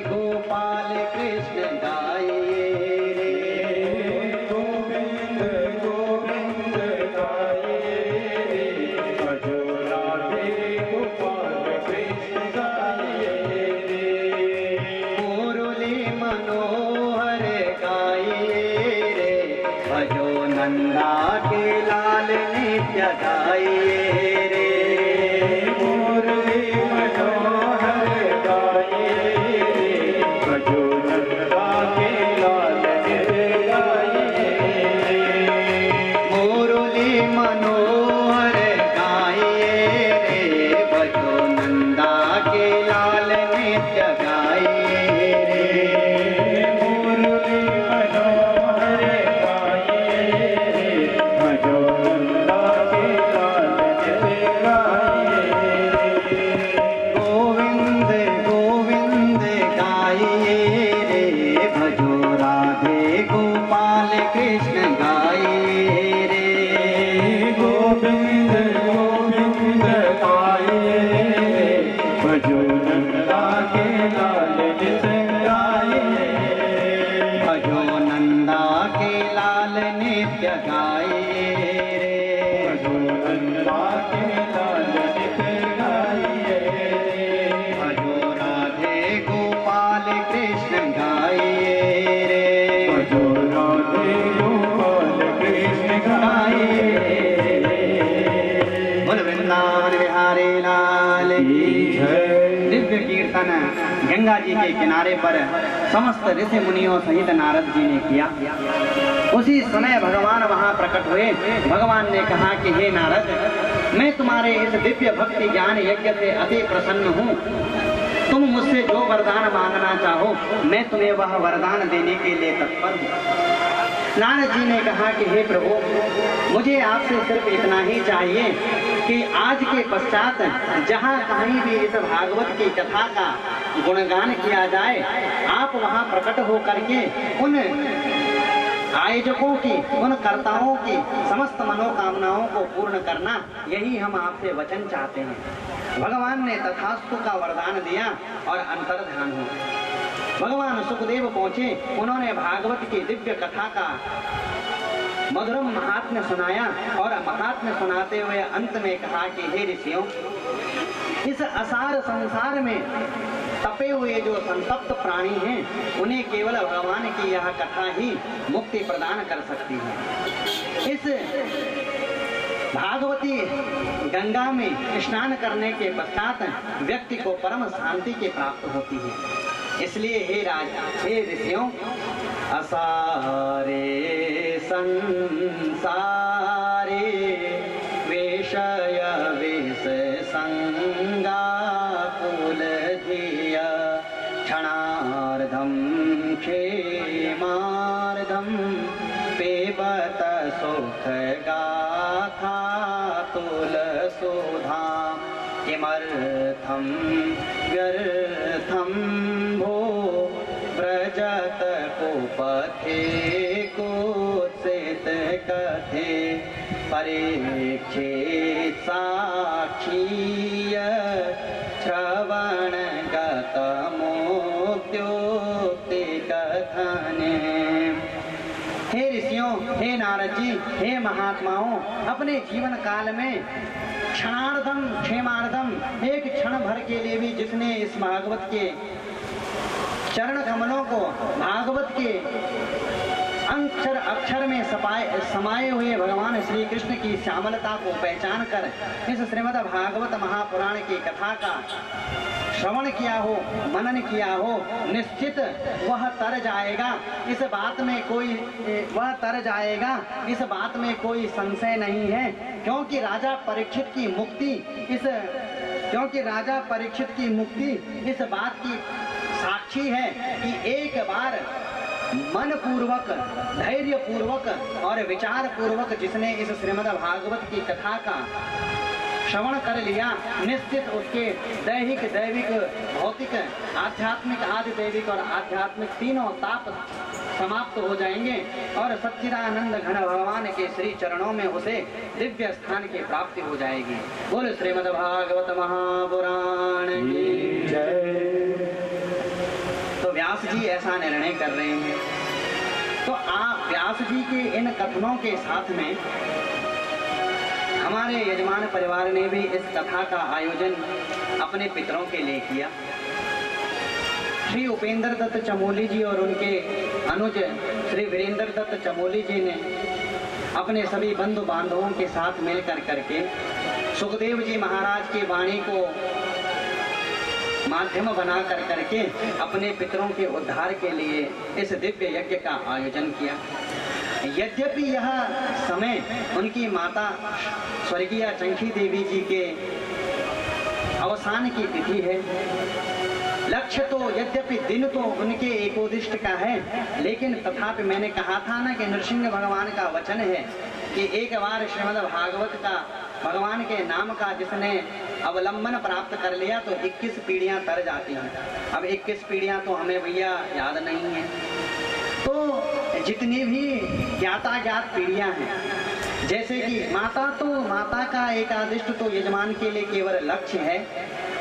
गोपाल कृष्ण गाइए रे। गोविंद गोविंद गाइए रे, भजो राधे गोपाल कृष्ण गाइए रे। मुरली मनोहर गाइए रे, भजो नंदा के लाल नित्य गाइए रे। मुरली मनोहर गाइए रे, भजो नंदा के लाल नित्य गाइए रे। मुरली मनोहर गाइए रे, भजो नंदा के लाल नित्य गाइए रे। मुरली मनोहर गाइए रे, भजो नंदा के लाल नित्य गाइए रे। गोविंद गोविंद गाइए रे, भजो राधे गोपाल कृष्ण गाइए रे। गोविंद गोविंद गाइए रे, भजो नंदा के लाल नित्य गाइए रे। भजो नंदा के लाल नित्य गाइए रे। भजो नंदा के लाल नित्य गाइए रे। भजो राधे गोपाल कृष्ण गाइए रे। भजो राधे गोपाल कृष्ण गाइए रे। बोल वृंदावन बिहारी लाल की जय। दिव्य कीर्तन गंगा जी के किनारे पर समस्त ऋषि मुनियों सहित नारद जी ने किया। उसी समय भगवान वहां प्रकट हुए। भगवान ने कहा कि हे नारद, मैं तुम्हारे इस दिव्य भक्ति ज्ञान यज्ञ से अति प्रसन्न हूँ। तुम मुझसे जो वरदान मांगना चाहो मैं तुम्हें वह वरदान देने के लिए तत्पर हूँ। नारद जी ने कहा कि हे प्रभु, मुझे आपसे सिर्फ इतना ही चाहिए कि आज के पश्चात जहाँ कहीं भी इस भागवत की कथा का गुणगान किया जाए, आप वहाँ प्रकट हो करके उन आयोजकों की, उन कर्ताओं की समस्त मनोकामनाओं को पूर्ण करना, यही हम आपसे वचन चाहते हैं। भगवान ने तथास्तु का वरदान दिया और अंतर्ध्यान हुआ। भगवान सुखदेव पहुंचे, उन्होंने भागवत की दिव्य कथा का मधुरम महात्म्य सुनाया और महात्म्य सुनाते हुए अंत में कहा कि हे ऋषियों, इस असार संसार में तपे हुए जो संतप्त प्राणी हैं, उन्हें केवल भगवान की यह कथा ही मुक्ति प्रदान कर सकती है। इस भागवती गंगा में स्नान करने के पश्चात व्यक्ति को परम शांति की प्राप्त होती है। इसलिए हे राजा, हे ऋषियों, असारे संसारे विषय विष संगा कुल धिया क्षणार्धम क्षेमार्धम पेबत सुख गाथा तुल सुधा किमर्थम व्यर्थम भो व्रजत कुपथे कुत्सित कथे परीक्षित साक्षीय श्रवण गत मोक्त्योक्ति कथने। हे ऋषियों, हे नारद जी, हे महात्माओं, अपने जीवन काल में क्षणार्धम क्षेमार्धम, एक क्षण भर के लिए भी जिसने इस भागवत के चरण कमलों को, भागवत के अक्षर अक्षर में समाये हुए भगवान श्री कृष्ण की श्यामलता को पहचान कर इस श्रीमद् भागवत महापुराण की कथा का श्रवण किया हो, मनन किया हो, निश्चित वह तर जाएगा। इस बात में कोई संशय नहीं है, क्योंकि राजा परीक्षित की मुक्ति इस बात की साक्षी है कि एक बार मन पूर्वक, धैर्य पूर्वक और विचार पूर्वक जिसने इस श्रीमद् भागवत की कथा का श्रवण कर लिया, निश्चित उसके दैहिक, दैविक, भौतिक, आध्यात्मिक, आदि दैविक और आध्यात्मिक तीनों ताप समाप्त हो जाएंगे और सच्चिदानंद घन भगवान के श्री चरणों में उसे दिव्य स्थान की प्राप्ति हो जाएगी। बोल श्रीमद् भागवत महापुराण की जय। व्यास जी ऐसा निर्णय कर रहे हैं। तो आप व्यास जी के इन कथनों के साथ में हमारे यजमान परिवार ने भी इस कथा का आयोजन अपने पितरों के लिए किया। श्री उपेंद्र दत्त चमोली जी और उनके अनुज श्री वीरेंद्र दत्त चमोली जी ने अपने सभी बंधु बांधवों के साथ मिलकर करके सुखदेव जी महाराज की वाणी को माध्यम बना कर करके अपने पितरों के उद्धार के लिए इस दिव्य यज्ञ का आयोजन किया। यद्यपि यह समय उनकी माता स्वर्गीय चंकी देवी जी के अवसान की तिथि है, लक्ष्य तो यद्यपि दिन तो उनके एकोदिष्ट का है, लेकिन तथापि मैंने कहा था ना कि नृसिंह भगवान का वचन है कि एक बार श्रीमद् भागवत का भगवान के नाम का जिसने अवलंबन प्राप्त कर लिया तो 21 पीढ़ियां तर जाती हैं। अब 21 पीढ़ियां तो हमें भैया याद नहीं है, तो जितनी भी ज्ञाता ज्ञात पीढ़ियां हैं, जैसे कि माता का एकादिष्ट तो यजमान के लिए केवल लक्ष्य है,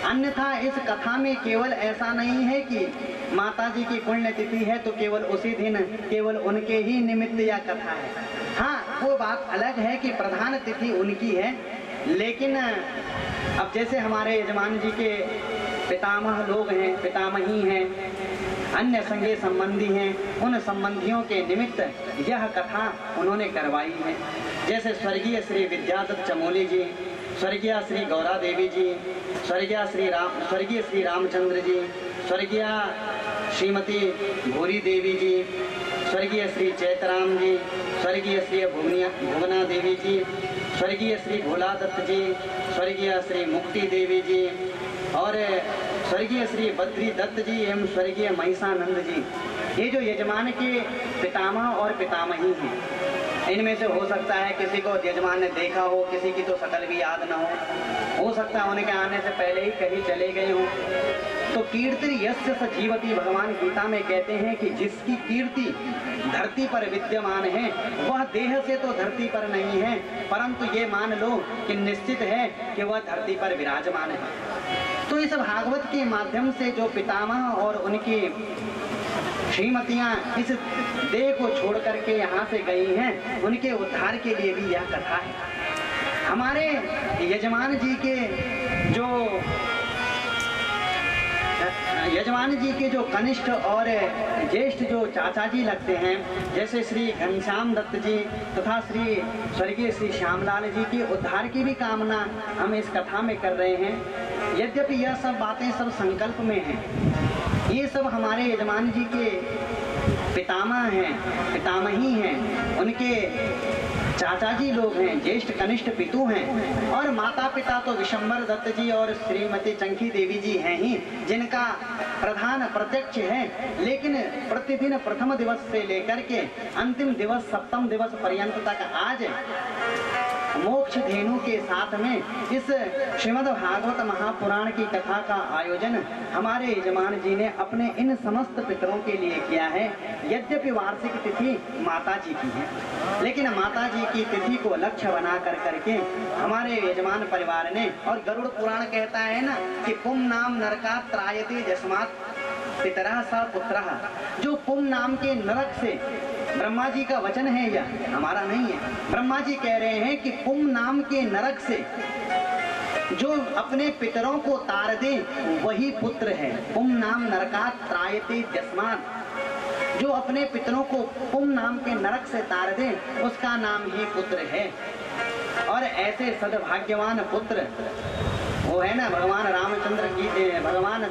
अन्यथा इस कथा में केवल ऐसा नहीं है कि माता जी की पुण्यतिथि है तो केवल उसी दिन केवल उनके ही निमित्त यह कथा है। हाँ, वो बात अलग है कि प्रधान तिथि उनकी है, लेकिन अब जैसे हमारे यजमान जी के पितामह लोग हैं, पितामही हैं, अन्य संगे संबंधी हैं, उन संबंधियों के निमित्त यह कथा उन्होंने करवाई है। जैसे स्वर्गीय श्री विद्यादत्त चमोली जी, स्वर्गीय श्री गौरा देवी जी, स्वर्गीय श्री रामचंद्र जी, स्वर्गीय श्रीमती भूरी देवी जी, स्वर्गीय श्री चैतराम जी, स्वर्गीय श्री भुवना देवी जी, स्वर्गीय श्री भोला दत्त जी, स्वर्गीय श्री मुक्ति देवी जी और स्वर्गीय श्री बद्री दत्त जी एवं स्वर्गीय महिषानंद जी, ये जो यजमान के पितामह और पितामही हैं, इनमें से हो सकता है किसी को यजमान ने देखा हो, किसी की तो शकल भी याद ना हो सकता है उनके आने से पहले ही कहीं चले गए हों। तो कीर्ति यस्य स जीवति, भगवान गीता में कहते हैं कि जिसकी कीर्ति धरती पर विद्यमान है वह देह से तो धरती पर नहीं है, परंतु ये मान लो कि निश्चित है कि वह धरती पर विराजमान है। तो इस भागवत के माध्यम से जो पितामह और उनकी श्रीमतियां इस देह को छोड़ करके यहाँ से गई हैं, उनके उद्धार के लिए भी यह कथा है। हमारे यजमान जी के जो कनिष्ठ और ज्येष्ठ जो चाचा जी लगते हैं, जैसे श्री घनश्याम दत्त जी तथा श्री स्वर्गीय श्री श्यामलाल जी के उद्धार की भी कामना हम इस कथा में कर रहे हैं। यद्यपि यह सब बातें सब संकल्प में हैं, ये सब हमारे यजमान जी के पितामह हैं, पितामही हैं, उनके चाचा जी लोग हैं, ज्येष्ठ कनिष्ठ पितु हैं, और माता पिता तो विशंबर दत्त जी और श्रीमती चंकी देवी जी हैं ही, जिनका प्रधान प्रत्यक्ष है। लेकिन प्रतिदिन प्रथम दिवस से लेकर के अंतिम दिवस सप्तम दिवस पर्यंत तक आज मोक्ष धेनु के साथ में इस श्रीमद् भागवत महापुराण की कथा का आयोजन हमारे यजमान जी ने अपने इन समस्त पितरों के लिए किया है। यद्यपि वार्षिक तिथि माता जी की है, लेकिन माता जी की तिथि को लक्ष्य बना कर करके हमारे यजमान परिवार ने, और गरुड़ पुराण कहता है ना कि पुम नाम नरका त्रायते जस्मात् पितरः स पुत्रः, जो पुम नाम के नरक से, ब्रह्मा जी का वचन है यह, हमारा नहीं है, ब्रह्मा जी कह रहे हैं कि पुम नाम के नरक से जो अपने पितरों को तार दे वही पुत्र है। पुम नाम नरकात् त्रायते जस्मात्, जो अपने पितरों को पुम नाम के नरक से तार दे उसका नाम ही पुत्र है। और ऐसे सद्भाग्यवान पुत्र वो है ना भगवान रामचंद्र की, भगवान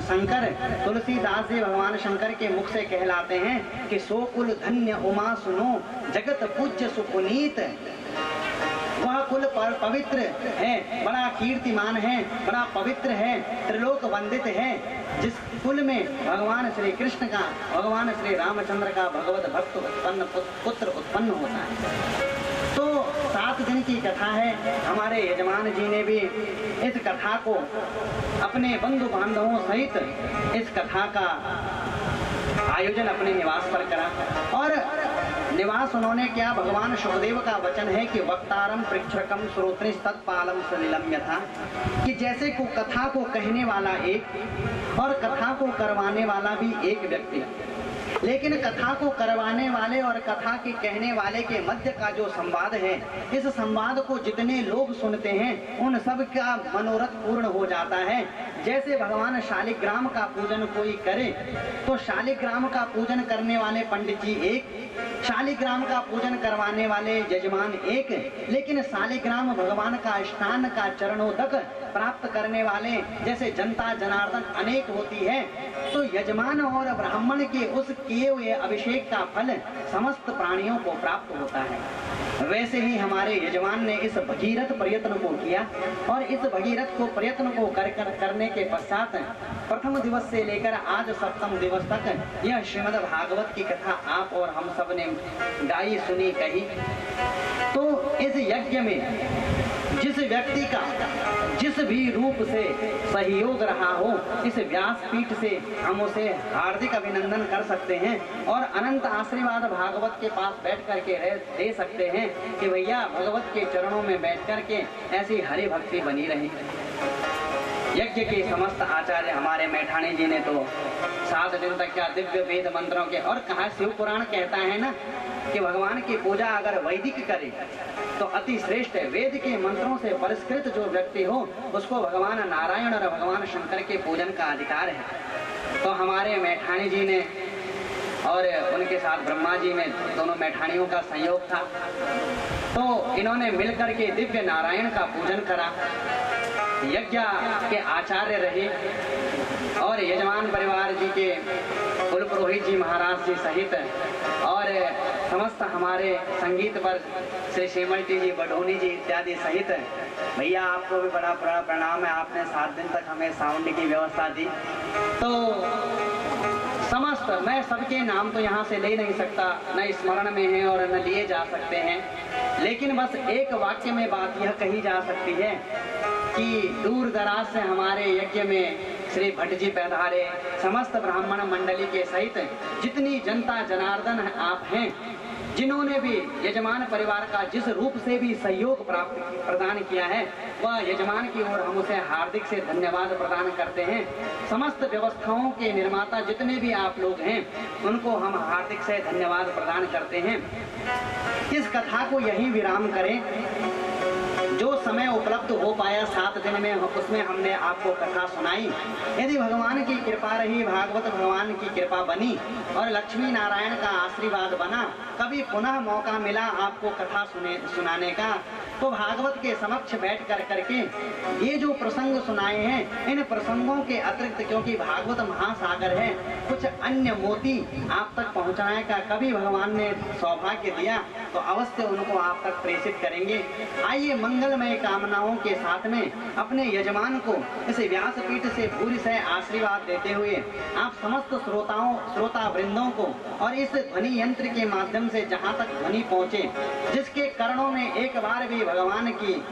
शंकर, तुलसीदास जी भगवान शंकर के मुख से कहलाते हैं कि सो कुल धन्य उमा सुनो जगत पूज्य सुपुनीत, वह कुल पवित्र है, बड़ा कीर्तिमान है, बड़ा पवित्र है, त्रिलोक वंदित है, जिस कुल में भगवान श्री कृष्ण का, भगवान श्री रामचंद्र का भगवत भक्त उत्पन्न पुत्र उत्पन्न होता है। तो 7 दिन की कथा है। हमारे यजमान जी ने भी इस कथा को अपने बंधु बांधवों सहित इस कथा का आयोजन अपने निवास पर करा, और निवास उन्होंने किया। भगवान सुखदेव का वचन है कि वक्तारम पृक्षकम श्रोत्रिश तत्पालम सलिलम यथा, कि जैसे को कथा को कहने वाला एक और कथा को करवाने वाला भी एक व्यक्ति, लेकिन कथा को करवाने वाले और कथा के कहने वाले के मध्य का जो संवाद है, इस संवाद को जितने लोग सुनते हैं उन सब का मनोरथ पूर्ण हो जाता है। जैसे भगवान शालिग्राम का पूजन कोई करे तो शालिग्राम का पूजन करने वाले पंडित जी एक, शालिग्राम का पूजन करवाने वाले यजमान एक, लेकिन शालिग्राम भगवान का स्नान का चरणोदक प्राप्त करने वाले जैसे जनता जनार्दन अनेक होती है। तो यजमान और ब्राह्मण के उस किए हुए अभिषेक का फल समस्त प्राणियों को प्राप्त होता है। वैसे ही हमारे यजमान ने इस भगीरथ प्रयत्न को किया और इस भगीरथ को प्रयत्न को करने के पश्चात प्रथम दिवस से लेकर आज सप्तम दिवस तक यह श्रीमद् भागवत की कथा आप और हम सब ने गाई, सुनी, कही। तो इस यज्ञ में जिस व्यक्ति का जिस भी रूप से सहयोग रहा हो, इस व्यासपीठ से हम उसे हार्दिक अभिनंदन कर सकते हैं और अनंत आशीर्वाद भागवत के पास बैठ करके दे सकते हैं कि भैया भगवत के चरणों में बैठ करके ऐसी हरि भक्ति बनी रहे। यज्ञ के समस्त आचार्य हमारे मैठाणी जी ने तो 7 दिन तक क्या दिव्य वेद मंत्रों के, और कहा शिव पुराण कहता है ना कि भगवान की पूजा अगर वैदिक करे तो अति श्रेष्ठ है। वेद के मंत्रों से परिष्कृत जो व्यक्ति हो उसको भगवान नारायण और भगवान शंकर के पूजन का अधिकार है। तो हमारे मैठाणी जी ने और उनके साथ ब्रह्मा जी में दोनों मैठानियों का संयोग था, तो इन्होंने मिलकर के दिव्य नारायण का पूजन करा। यज्ञ के आचार्य रहे और यजमान परिवार जी के कुल पुरोहित जी महाराज जी सहित और समस्त हमारे संगीत पर श्री श्रीमती जी, बडोनी जी इत्यादि सहित। भैया आपको भी बड़ा बड़ा प्रणाम है, आपने 7 दिन तक हमें साउंड की व्यवस्था दी। तो समस्त, मैं सबके नाम तो यहाँ से ले नहीं सकता, न स्मरण में है और न लिए जा सकते हैं, लेकिन बस एक वाक्य में बात यह कही जा सकती है कि दूर दराज से हमारे यज्ञ में श्री भट्ट जी पधारे, समस्त ब्राह्मण मंडली के सहित जितनी जनता जनार्दन आप हैं, जिन्होंने भी यजमान परिवार का जिस रूप से भी सहयोग प्रदान किया है, वह यजमान की ओर हम उसे हार्दिक से धन्यवाद प्रदान करते हैं। समस्त व्यवस्थाओं के निर्माता जितने भी आप लोग हैं उनको हम हार्दिक से धन्यवाद प्रदान करते हैं। इस कथा को यहीं विराम करें। जो समय उपलब्ध हो पाया 7 दिन में उसमें हमने आपको कथा सुनाई। यदि भगवान की कृपा रही, भागवत भगवान की कृपा बनी और लक्ष्मी नारायण का आशीर्वाद बना, कभी पुनः मौका मिला आपको कथा सुनाने का, तो भागवत के समक्ष बैठ कर करके ये जो प्रसंग सुनाए हैं, इन प्रसंगों के अतिरिक्त क्योंकि भागवत महासागर है, कुछ अन्य मोती आप तक पहुंचाने का कभी भगवान ने सौभाग्य दिया तो अवश्य उनको आप तक प्रेषित करेंगे। आइए मंगलमय कामनाओं के साथ में अपने यजमान को इस व्यासपीठ से पूरी से आशीर्वाद देते हुए आप समस्त श्रोता वृंदों को और इस ध्वनि यंत्र के माध्यम से जहाँ तक ध्वनि पहुँचे, जिसके कर्णों में एक बार भी भगवान की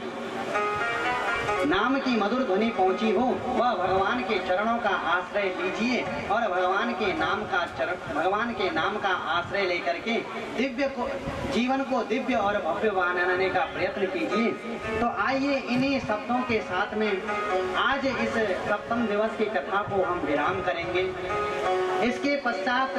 नाम की मधुर ध्वनि पहुंची हो, वह भगवान के चरणों का आश्रय लीजिए और भगवान के नाम का आश्रय लेकर के जीवन को दिव्य और भव्य बनाने का प्रयत्न कीजिए। तो आइए इन्हीं शब्दों के साथ में आज इस सप्तम दिवस की कथा को हम विराम करेंगे। इसके पश्चात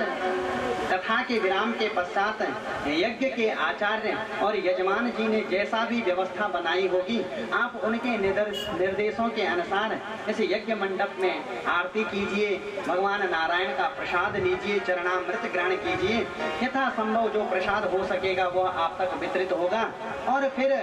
कथा के विराम के पश्चात यज्ञ के आचार्य और यजमान जी ने जैसा भी व्यवस्था बनाई होगी, आप उनके निर्देशों के अनुसार इस यज्ञ मंडप में आरती कीजिए, भगवान नारायण का प्रसाद लीजिए, चरणामृत ग्रहण कीजिए। यथा संभव जो प्रसाद हो सकेगा वह आप तक वितरित होगा और फिर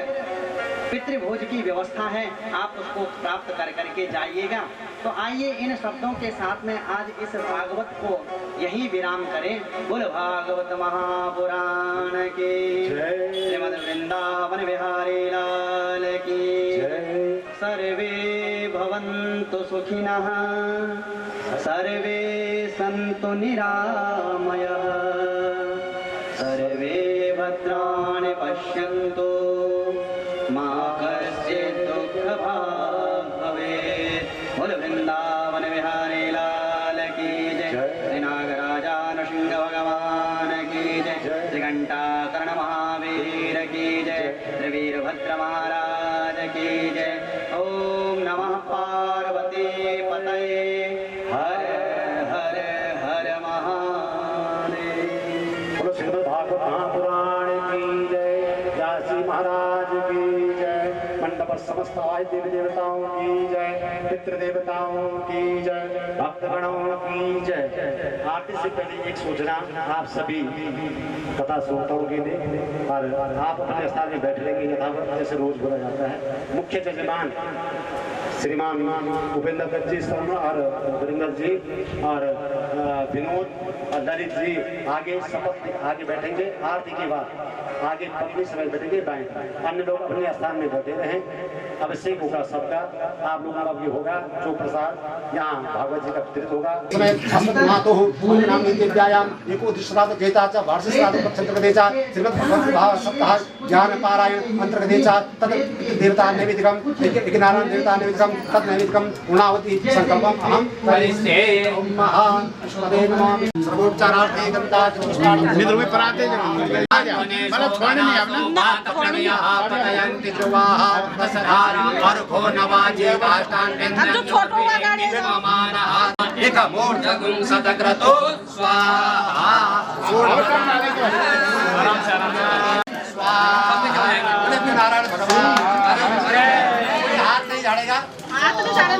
पितृभोज की व्यवस्था है, आप उसको प्राप्त कर करके जाइएगा। तो आइए इन शब्दों के साथ में आज इस भागवत को यही विराम करें। बोल भागवत महापुराण की जय, श्रीमद् वृंदावन बिहारी लाल की जय। सर्वे भवन्तु सुखिनः, सर्वे सन्तु निरामयः, सर्वे भद्राणि पश्यन्तु, मा कश्चित् दुःखभाग् भवेत्। बोल वृंदावन बिहारी लाल की जय, श्री नागराजा नृसिंह भगवान की जय, श्री घंटा पर समस्त आदि देवी देवताओं की जय, पितृ देवताओं की जय, भक्तगणों की जय। आरती से पहले एक सूचना आप सभी कथा श्रोताओं के लिए, और आप अपने स्थान में बैठ रहेंगे यथावत जैसे रोज बोला जाता है। मुख्य जजमान श्रीमान उपेंद्र दत्त जी शर्मा और वीरेंद्र जी और विनोद और ललित जी आगे शपथ आगे बैठेंगे। आरती के बाद आगे पत्नी समेत बैठेंगे बाएं, अन्य लोग अपने स्थान में बैठे रहें। अभिषेक होगा सबका, आप लोगों का भी होगा जो प्रसाद यहाँ भागवत जी का वितरित होगा। ज्ञान पारायण अंतर्गतेचा तद देवता नैवेद्यम विघ्नारायण देवता नैवेद्यम तद नैवेद्यम गुणावती संकल्पम अहम करिष्ये। ओम महान विष्णुदेव नमः। सर्वोच्चारार्थे गंता चतुष्टान मित्र में पराते मतलब छोड़ने नहीं अपना तपणिया पतयंति ध्रुवाः दशधारा अर्घो नवाजे वाष्टांडेन्द्रं निगमानः एकमूर्धगुं सतक्रतो स्वाहा। नारायण भगवान हाथ नहीं झाड़ेगा, हाथ नहीं झाड़े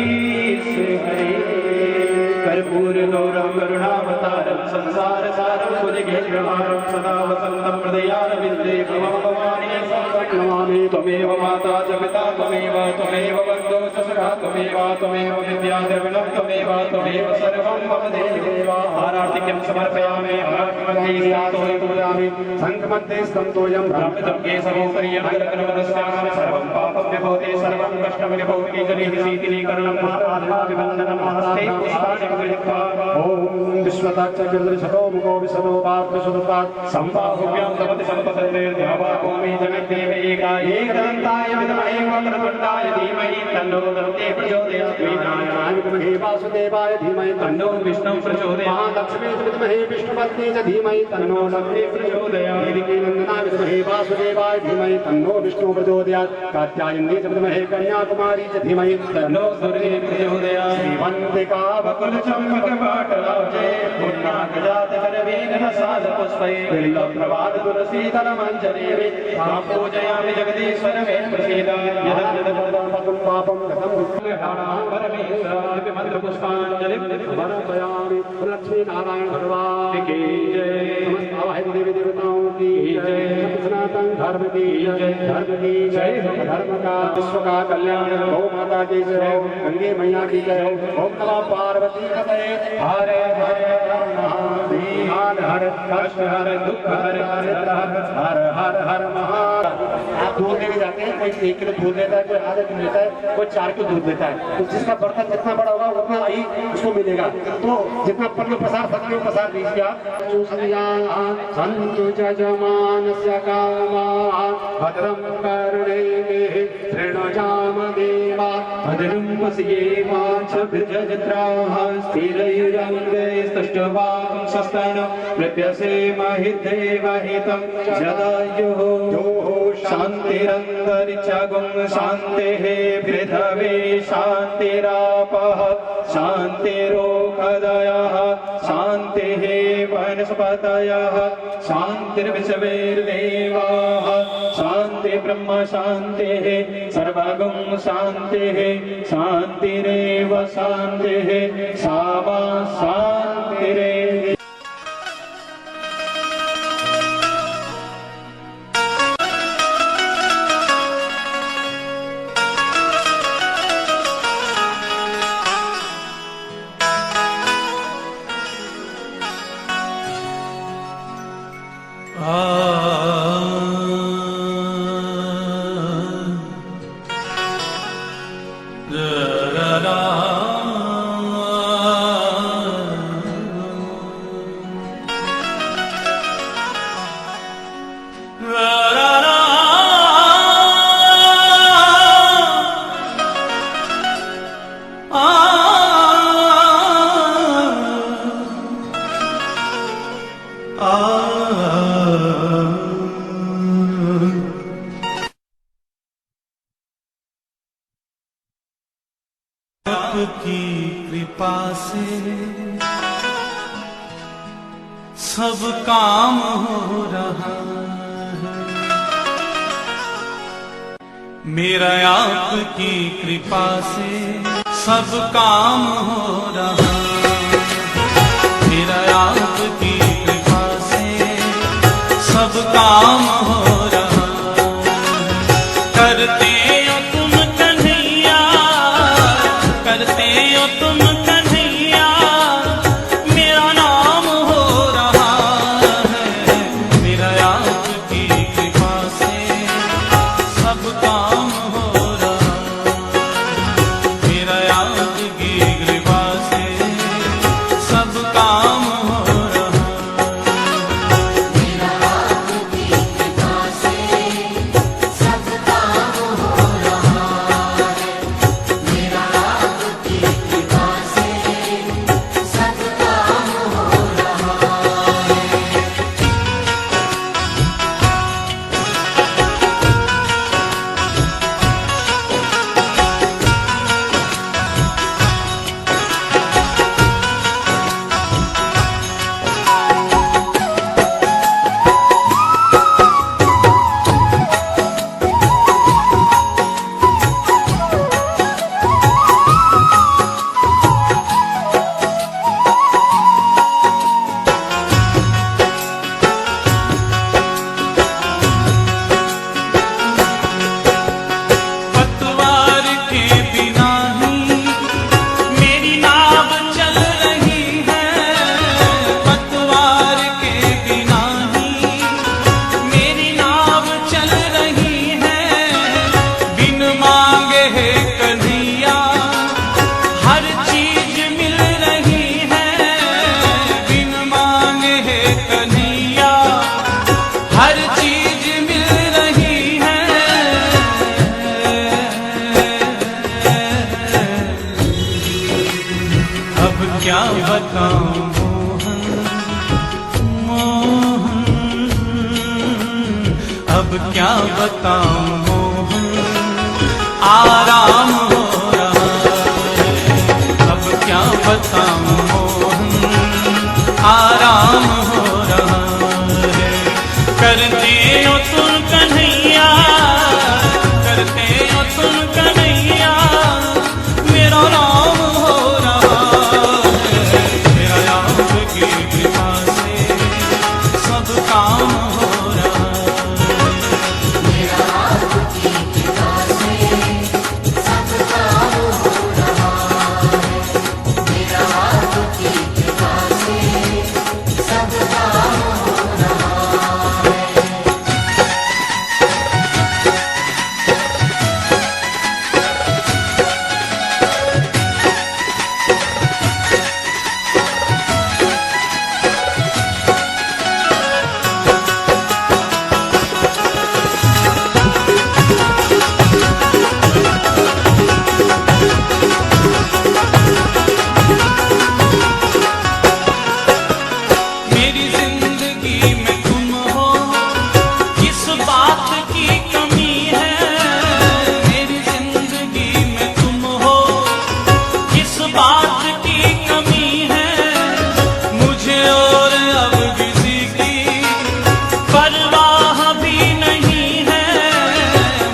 जगदीश हरे कर्पूर गौरव करुणावतारम संसार सारम भुजगेन्द्रहारम सदा वसंतम हृदयारविंदे भवं भवानी नमामि त्वमेव माता च पिता त्वमेव बन्धो च सखा त्वमेव विद्या द्रविणं त्वमेव सर्वं मम देव आरार्तिक्यं समर्पयामि आरार्तिमध्ये पूजामि शङ्खमध्ये स्तोयं ब्राह्मणं केशवोपरि यमगणमनस्यामि सर्वं पापं विभूते सर्वं कष्टं विभूति जनिः शीतलीकरणं महाराधाभिवन्दनं हस्ते पुष्पाणि गृहीत्वा ॐ विश्वताक्षगिरिशतो मुखो विशतो पार्थशुतपात् सम्बाहुभ्यां तपति सम्पदन्ते जगद्देव एकदन्ताय विद्महे वक्रतुण्डाय धीमहि तन्नो दन्ते प्रचोदयात् नारायणाय विद्महे वासुदेवाय धीमहि तन्नो विष्णुं प्रचोदयात् महालक्ष्मी विद्महे विष्णुपत्नी च धीमहि तन्नो लक्ष्मी प्रचोदयात् देवीनन्दनाय विद्महे वासुदेवाय धीमहि तन्नो विष्णुः प्रचोदयात् कात्यायनी च विद्महे कन्याकुमारी च धीमहि तन्नो सूर्यः प्रचोदयात् श्रीवन्दिका वकुलचम्पकपाटलाब्जे पूर्णागजातकरवीररसादपुष्पै बिल्वप्रवाद तुलसीदलमञ्जरीः पूजयामि जगदीश्वर मे प्रसीद यदं पापं गतं परमेश्वर मंत्रपुष्पाञ्जलिं समर्पयामि लक्ष्मी नारायण भगवान की जय समस्त आवाहित देवी देवताओं की जय सनातन धर्म की जय धर्म का विश्व का कल्याण गौ माता की जय गंगे मैया की जय ओम नमः पार्वती पतये हरे हरे महादेव हर कष्ट हर दुख हर हर हर हर महादेव। आप दूध लेके जाते हैं, कोई 1 किलो दूध लेता है, कोई आधा किलो लेता है, कोई 4 किलो दूध लेता है। तो जिसका बर्तन जितना बड़ा होगा उतना ही उसको मिलेगा। तो जितना पल्लू प्रसार सत्यो प्रसार दीजिए आप। संतु जजमानस्य कामाः भद्रं कर्णेभिः शृणुयाम देवा भद्रं पश्येमाक्षभिर्जत्राः स्थिरैरङ्गैस्तुष्टवां शस्त्रं प्रत्यसेमहिदेवहितं जदायुः शान्तिरन्तरिक्षगुं शान्तिः पृथ्वी शान्तिरापः शान्तिरोषधयः शान्तिः वनस्पतयः शान्तिर्विश्वैर्देवाः शान्ति ब्रह्म शान्तिः सर्वगुं शान्तिः शान्तिरेव शान्तिः सा वा शान्तिरेव। आपकी कृपा से सब काम हो रहा है, मेरा आपकी कृपा से सब काम हो रहा है, मेरा आपकी कृपा से सब काम हो रहा है। करते हो तुम कन्हैया, करते हो तुम कन्हैया, मेरा नाम हो रहा है, मेरा आपकी कृपा से सब काम हो रहा है, मेरा आपकी कृपा से सब काम हो रहा है, मेरा आपकी कृपा से सब काम हो रहा है, मेरा आपकी कृपा क्या बताऊं मोहन मोहन, अब क्या बताऊं मोहन, आराम हो रहा है। अब क्या बताऊं मोहन, आराम हो रहा है। करते हो तुम कन्हैया, करते हो तुम कन्हैया, मेरा राम हो रहा है। मेरा आपकी कृपा से सब काम हो रहा है। मेरा आपकी कृपा से सब काम हो रहा है। मेरा आपकी कृपा से सब काम हो रहा है। मेरी जिंदगी में तुम हो, किस बात की कमी है। मेरी जिंदगी में तुम हो, किस बात की कमी है। मुझे और अब किसी की परवाह भी नहीं है।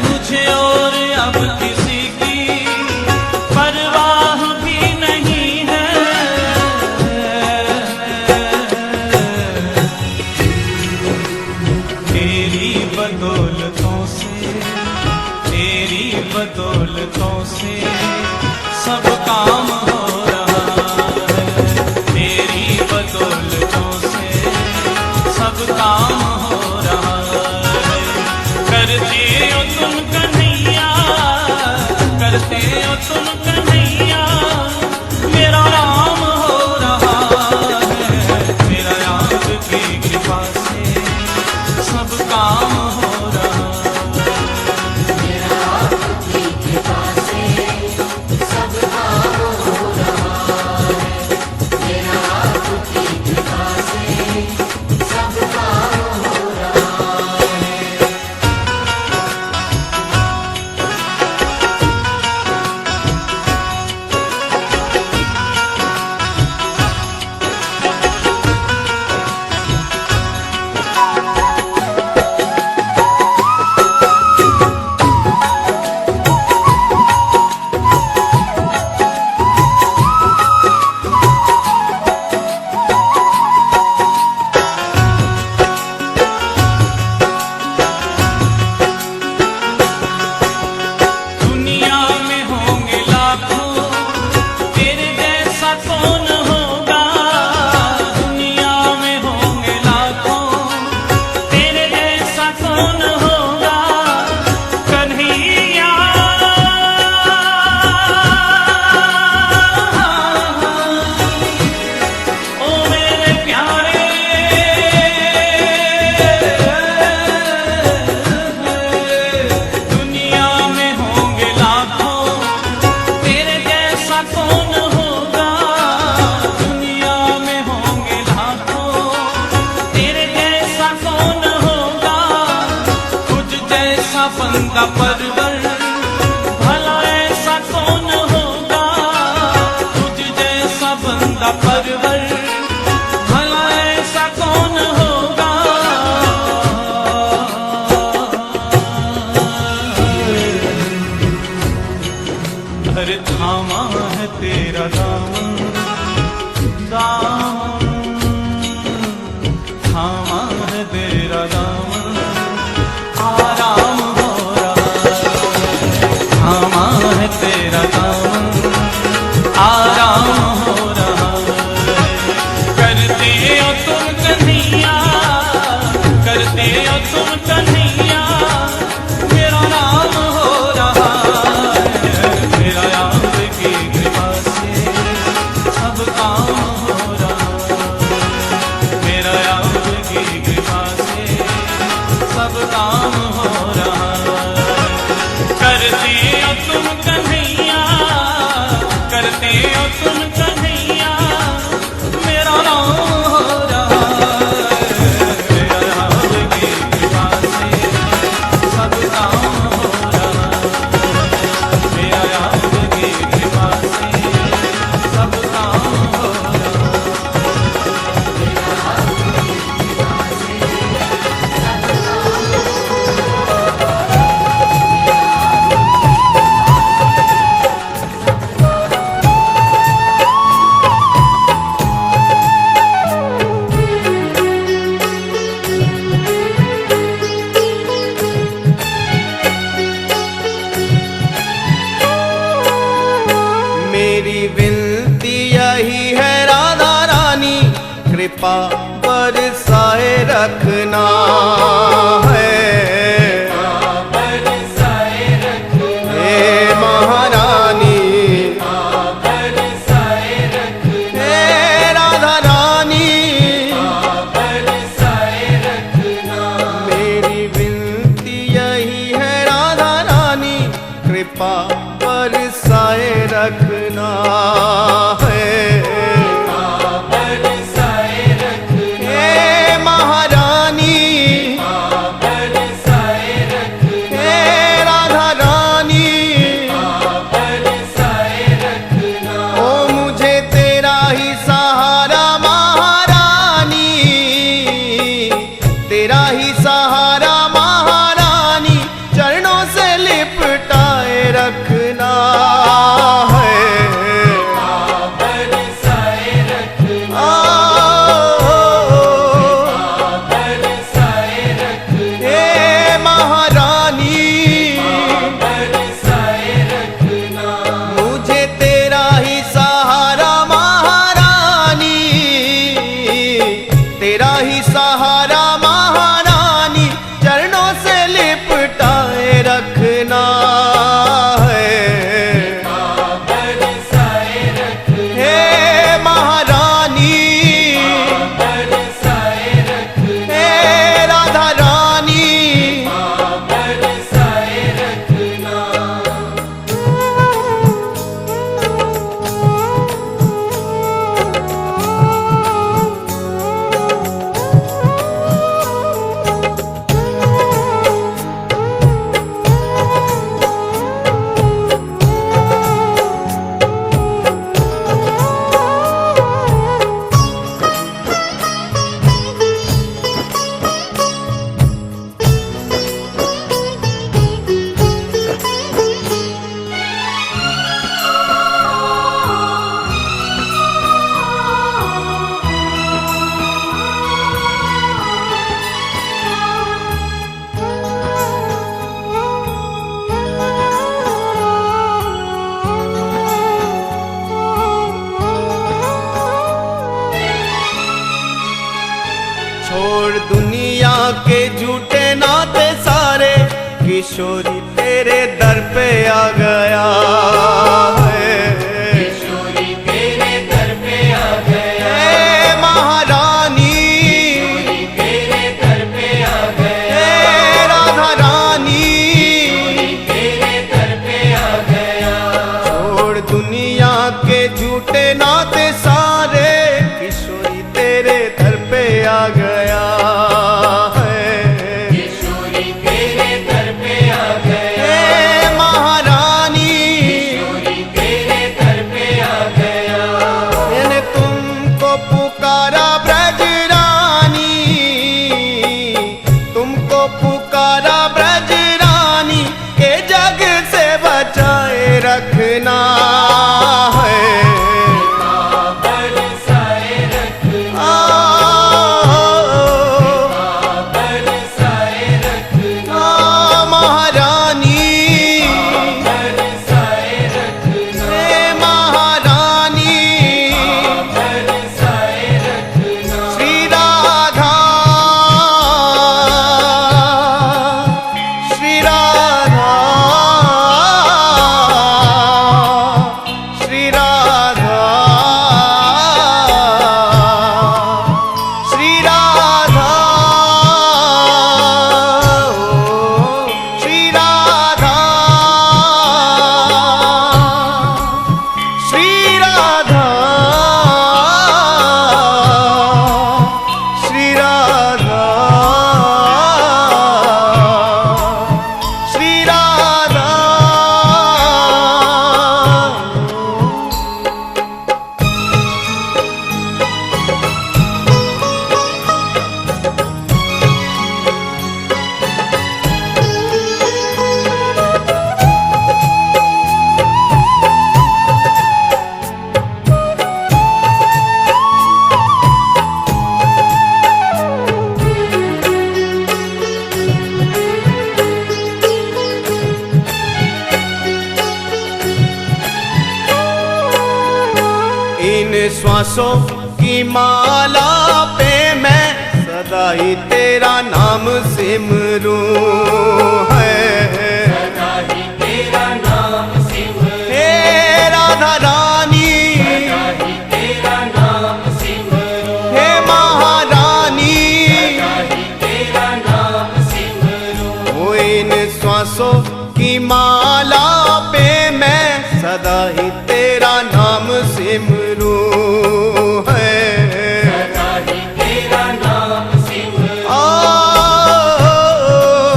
मुझे और अब किसी की परवाह भी नहीं है। तेरी बदौलतों से, तेरी बदौलतों से सब काम हो रहा है। तेरी बदौलतों से सब काम हो रहा है। करते हो तुम कन्हैया, करते हो तुम कन्हैया, मेरा राम हो रहा है। मेरा आपकी कृपा से सब काम हो रहा है। मेरा आपकी कृपा से सब काम हो रहा है। मेरा आपकी कृपा से सब काम हो रहा है। दुनिया में होंगे लाखों, तेरे जैसा कौन होगा। दुनिया में होंगे लाखों, तेरे जैसा कौन होगा। कन्हैया ओ मेरे प्यारे, दुनिया में होंगे लाखों, तेरे जैसा कौन होगा। दुनिया में होंगे लाखों, तेरे जैसा कौन होगा। तुझ जैसा बंदा परवर भला ऐसा कौन होगा। तुझ जैसा बंदा परवर भला ऐसा कौन होगा। हर थामा है तेरा दामन, दामन थामा है तेरा दामन, आराम हो रहा है। थामा है तेरा दामन, आराम हो रहा है। करते हो तुम कन्हैया, करते हो तुम कन्हैया, मेरा नाम हो रहा है। मेरा आपकी कृपा से सब काम हो रहा है। मेरा आपकी कृपा से सब काम हो रहा है। करते हो तुम कन्हैया, करते हो तुम कन्हैया, के झूठे नाते सारे, किशोरी तेरे दर पे आ गया है। किशोरी तेरे दर पे आ गया, हे महारानी किशोरी तेरे दर पे आ गया, हे राधा रानी, तेरे दर पे आ गया। छोड़ दुनिया के झूठे नाते सारे, किशोरी तेरे दर पे आ गया है। किशोरी तेरे दर पे आ गया, हे महारानी किशोरी तेरे दर पे आ गया। मैंने तुमको पुकारा ब्रजरानी, तुमको पुकारा ब्रजरानी, के जग से बचाए रखना है। बरसाए रखना, बरसाए रखना, महारानी बरसाए रखना, हे महारानी बरसाए रखना। श्री राधा, श्री राधा, श्री राधा, श्री राधा, श्री राधा, श्री राधा, श्री राधा, श्री राधा। इन श्वासों की माला पे मैं सदा ही तेरा नाम सिमरूं है। सदा ही तेरा नाम सिमरूं, हे राधा रानी, सदा ही तेरा नाम सिमरूं, हे महारानी, सदा ही तेरा नाम सिमरूं। ओ इन श्वासों की माला पे मैं सदा ही तेरा नाम सिमरूं है। सदा ही तेरा नाम सिमरूं,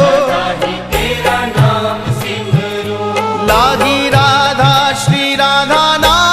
सदा ही तेरा नाम सिमरूं। लागी राधा श्री राधा नाम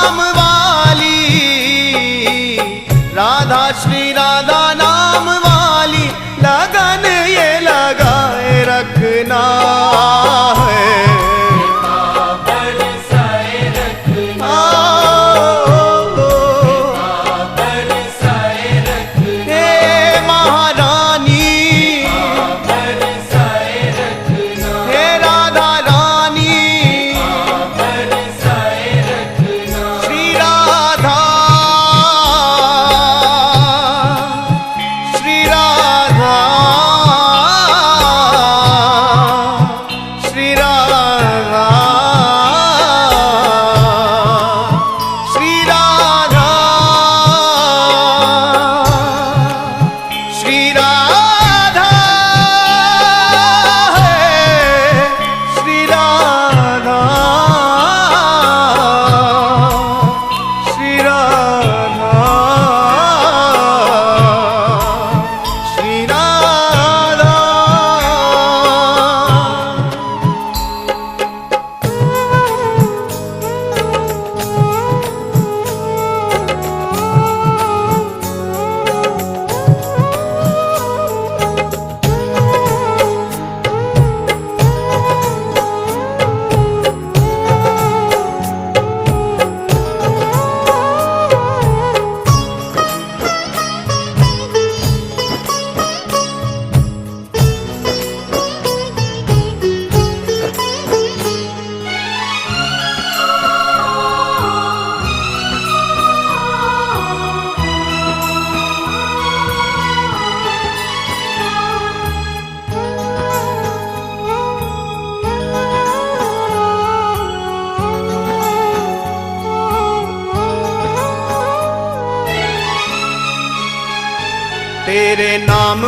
तेरे नाम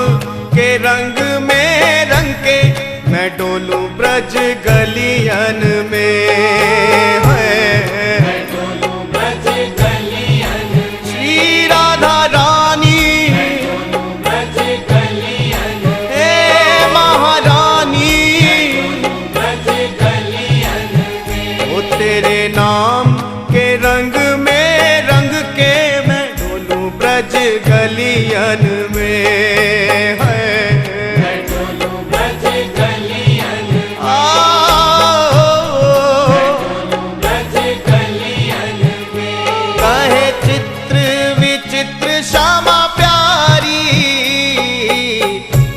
के रंग में रंग के मैं डोलूं ब्रज गलियन में है। श्री राधा रानी हे महारानी, ओ तेरे नाम के रंग में रंग के मैं डोलूं ब्रज गलियन में है। कहे चित्र विचित्र श्यामा प्यारी,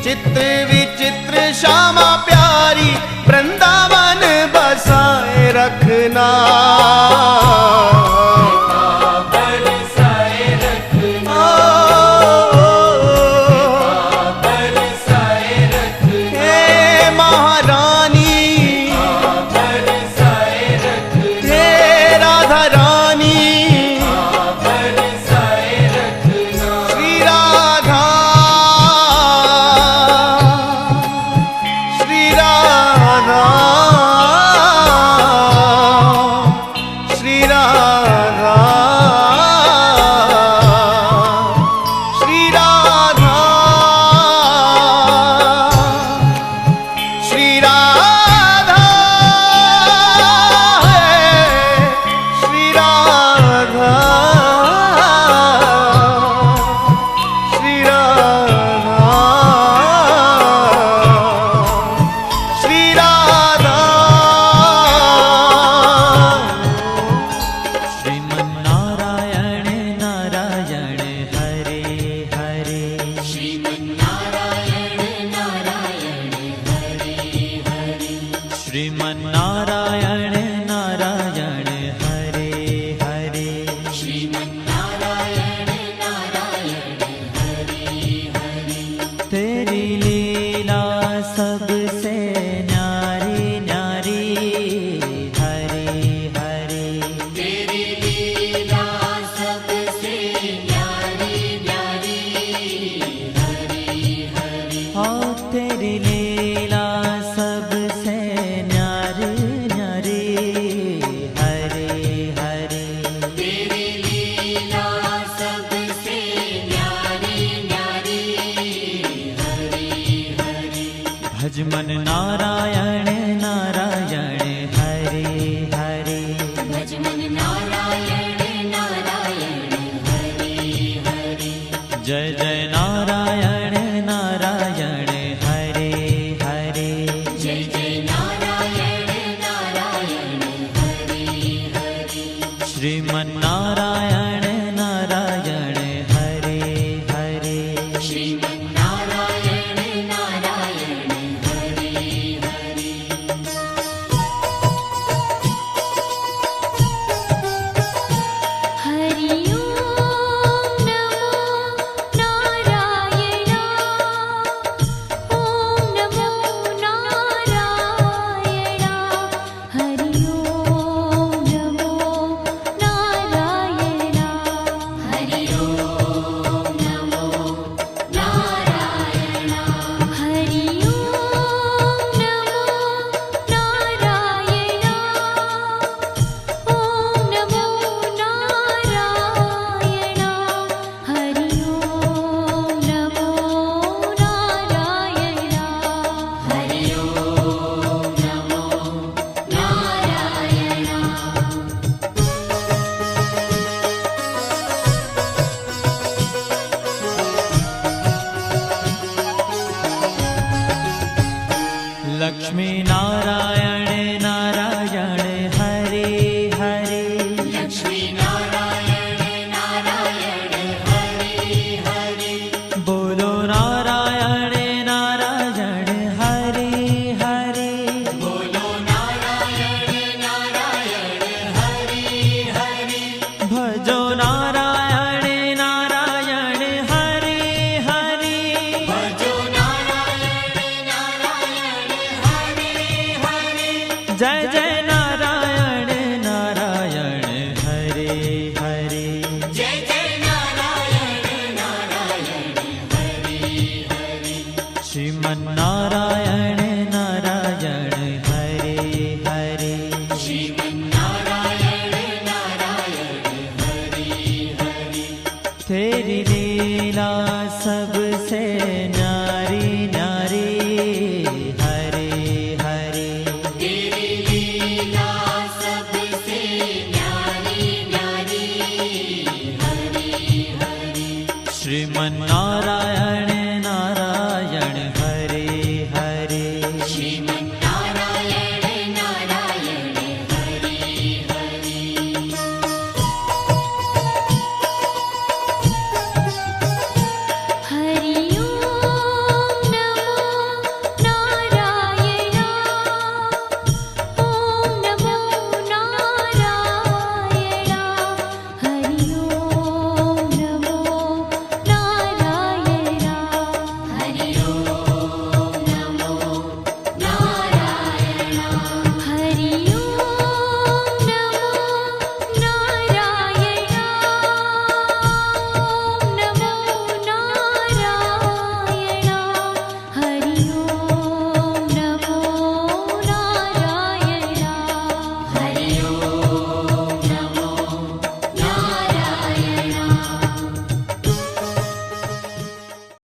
चित्र विचित्र श्यामा प्यारी, वृंदावन बसाए रखना। श्रीमन्नारायण नारायण हरे हरे, श्रीमन्नारायण नारायण हरे हरे। तेरी लीला सबसे न्यारी न्यारी हरे हरे, तेरी लीला सबसे न्यारी न्यारी हरे हरे। हाँ तेरी लीला सबसे न्यारी न्यारी हरे हरे, तेरी लीला सबसे न्यारी न्यारी हरे हरे। भज मन नारायण नारायण हरे हरे, भज मन नारायण नारायण हरे हरे। जय जय नारायण नारायण हरे हरे, जय जय नारायण नारायण हरे हरे। श्रीमन्नारायण नारायण हरे हरे, श्रीमन्नारायण नारायण हरे हरे। हरि ओम नमो तेरी लीला सबसे न्यारी न्यारी हरे हरे। तेरी लीला सबसे न्यारी न्यारी हरि हरि। श्रीमन्नारायण